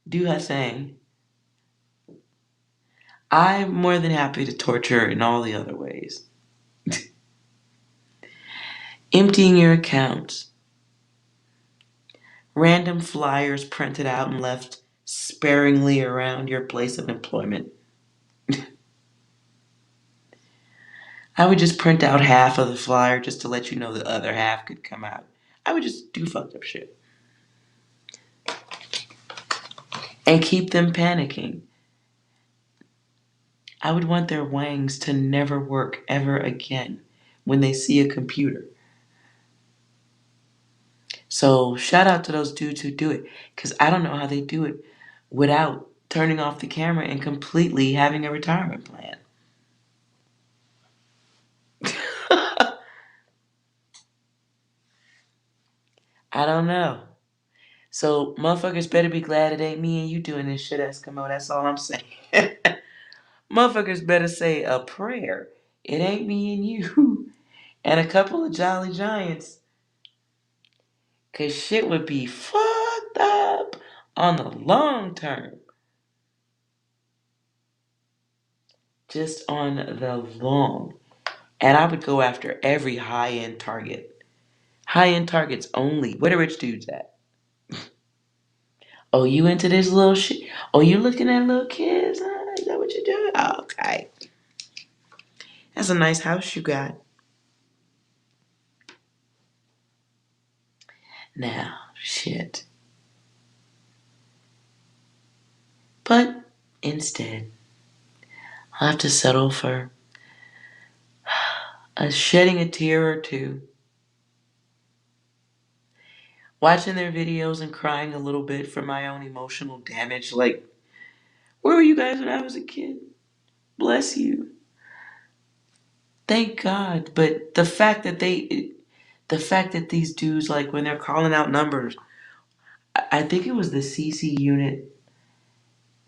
do her thing. I'm more than happy to torture her in all the other ways. Emptying your accounts. Random flyers printed out and left sparingly around your place of employment. I would just print out half of the flyer just to let you know the other half could come out. I would just do fucked up shit. And keep them panicking. I would want their wangs to never work ever again when they see a computer. So shout out to those dudes who do it, because I don't know how they do it without turning off the camera and completely having a retirement plan. I don't know. So motherfuckers better be glad it ain't me and you doing this shit, Eskimo. That's all I'm saying. Motherfuckers better say a prayer. It ain't me and you and a couple of jolly giants. Cause shit would be fucked up on the long term. Just on the long. And I would go after every high-end target. High-end targets only. Where the rich dudes at? Oh, you into this little shit? Oh, you looking at little kids? Huh? Is that what you're doing? Oh, okay. That's a nice house you got. Now, shit. But instead, I'll have to settle for shedding a tear or two, watching their videos and crying a little bit for my own emotional damage. Like, where were you guys when I was a kid? Bless you. Thank God. But the fact that these dudes, like when they're calling out numbers, I think it was the CC unit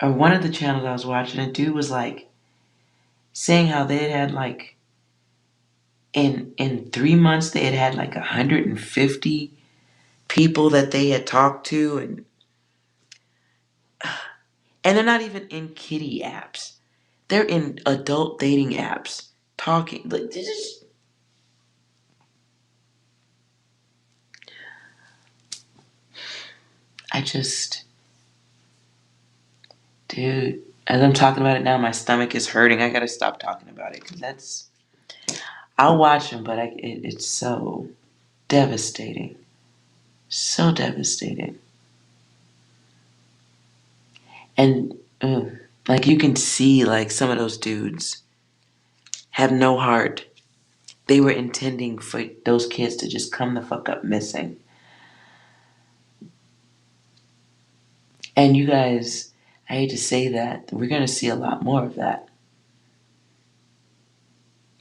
or one of the channels I was watching, a dude was like saying how they had like in 3 months they had like 150 people that they had talked to, and they're not even in kiddie apps. They're in adult dating apps talking. Like, I just, dude, as I'm talking about it now, my stomach is hurting. I gotta stop talking about it because I'll watch them, but it's so devastating. So devastating. And, like, you can see, like, some of those dudes have no heart. They were intending for those kids to just come the fuck up missing. And you guys, I hate to say that, we're going to see a lot more of that.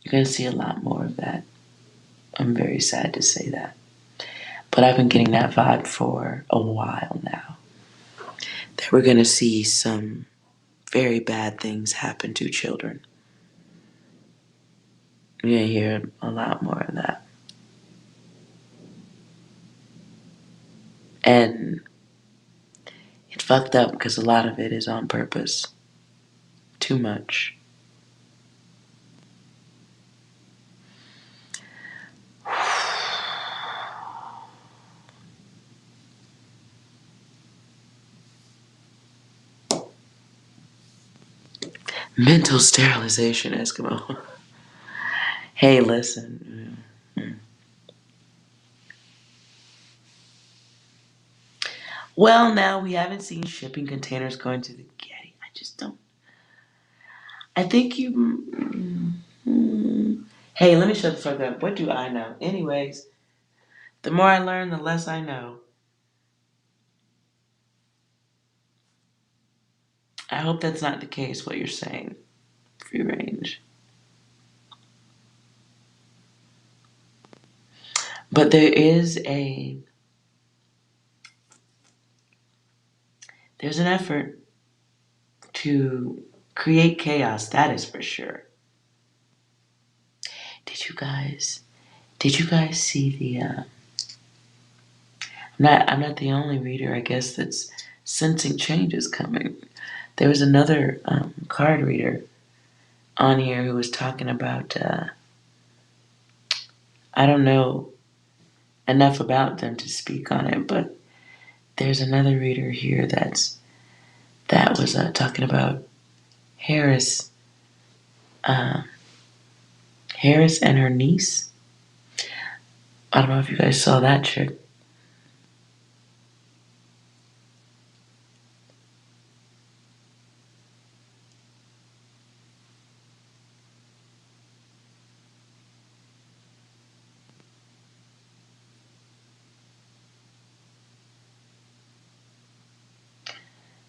You're going to see a lot more of that. I'm very sad to say that. But I've been getting that vibe for a while now. That we're going to see some very bad things happen to children. You're going to hear a lot more of that. And it's fucked up because a lot of it is on purpose. Too much. Mental sterilization, Eskimo. Hey, listen. Well, now we haven't seen shipping containers going to the Getty. I just don't. I think you. Hey, let me shut the fuck up. What do I know? Anyways, the more I learn, the less I know. I hope that's not the case, what you're saying. Free range. But there's an effort to create chaos, that is for sure. Did you guys see the I'm not the only reader, I guess, that's sensing changes coming. There was another card reader on here who was talking about I don't know enough about them to speak on it, but there's another reader here that was talking about Harris Harris and her niece. I don't know if you guys saw that chick.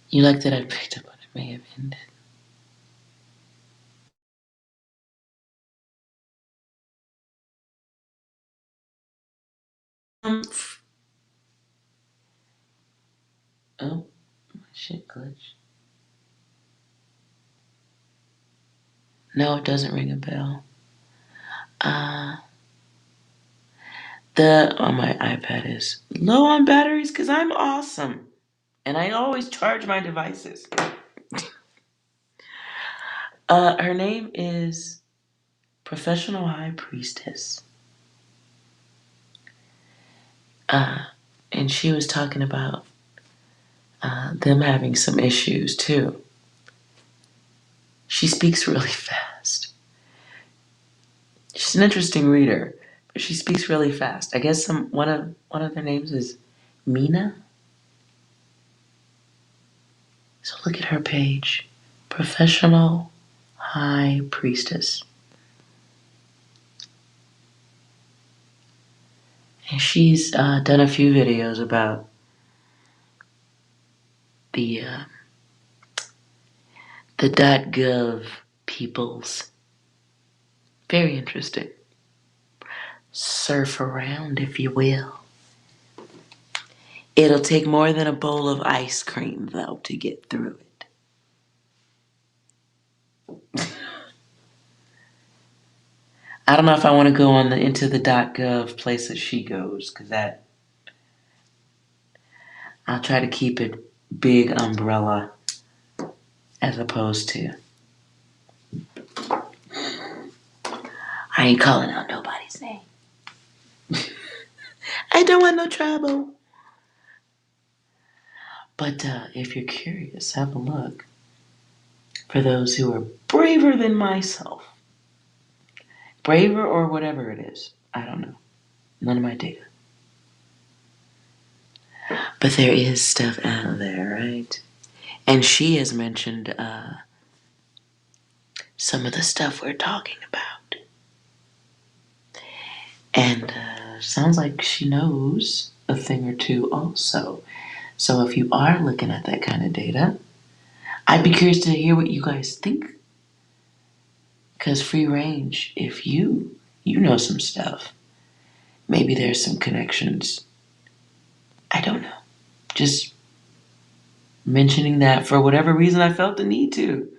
You like that I picked up what it may have ended. Oh, my shit glitch. No, it doesn't ring a bell. My iPad is low on batteries because I'm awesome. And I always charge my devices. Her name is Professional High Priestess. And she was talking about them having some issues too. She speaks really fast. She's an interesting reader, but she speaks really fast. I guess one of their names is Mina. So look at her page, Professional High Priestess, and she's done a few videos about the .gov peoples. Very interesting. Surf around, if you will. It'll take more than a bowl of ice cream, though, to get through it. I don't know if I want to go on into the .gov place that she goes, because I'll try to keep it big umbrella as opposed to. I ain't calling out nobody's name. I don't want no trouble. But if you're curious, have a look. For those who are braver than myself. Braver or whatever it is. I don't know. None of my data. But there is stuff out there, right? And she has mentioned some of the stuff we're talking about. And sounds like she knows a thing or two also. So if you are looking at that kind of data, I'd be curious to hear what you guys think. Because free range, if you know some stuff, maybe there's some connections. I don't know. Just mentioning that for whatever reason I felt the need to.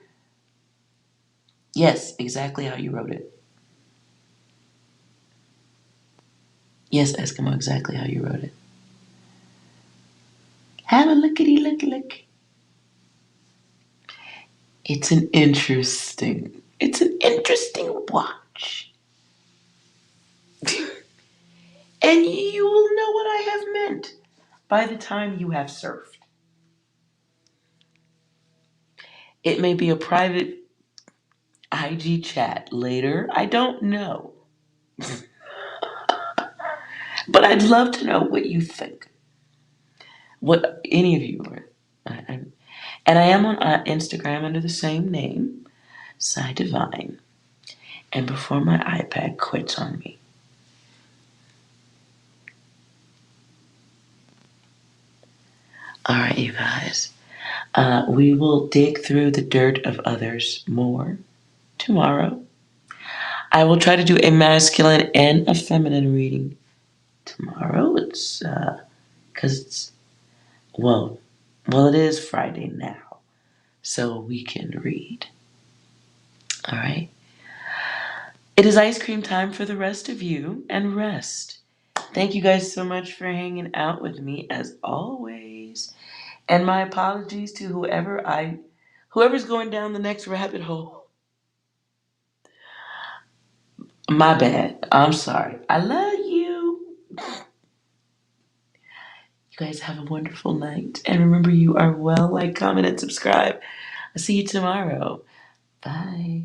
Yes, exactly how you wrote it. Yes, Eskimo, exactly how you wrote it. Have a look. It's an interesting watch. And you will know what I have meant by the time you have surfed. It may be a private IG chat later. I don't know. But I'd love to know what you think. What any of you are. And I am on Instagram under the same name, Psi Divine. And before my iPad quits on me. All right, you guys. We will dig through the dirt of others more tomorrow. I will try to do a masculine and a feminine reading tomorrow. It's because it is Friday now, so we can read. All right. It is ice cream time for the rest of you and rest. Thank you guys so much for hanging out with me as always. And my apologies to whoever's going down the next rabbit hole. My bad. I'm sorry. I love you. You guys have a wonderful night. And remember, you are well. Like, comment, and subscribe. I'll see you tomorrow. Bye.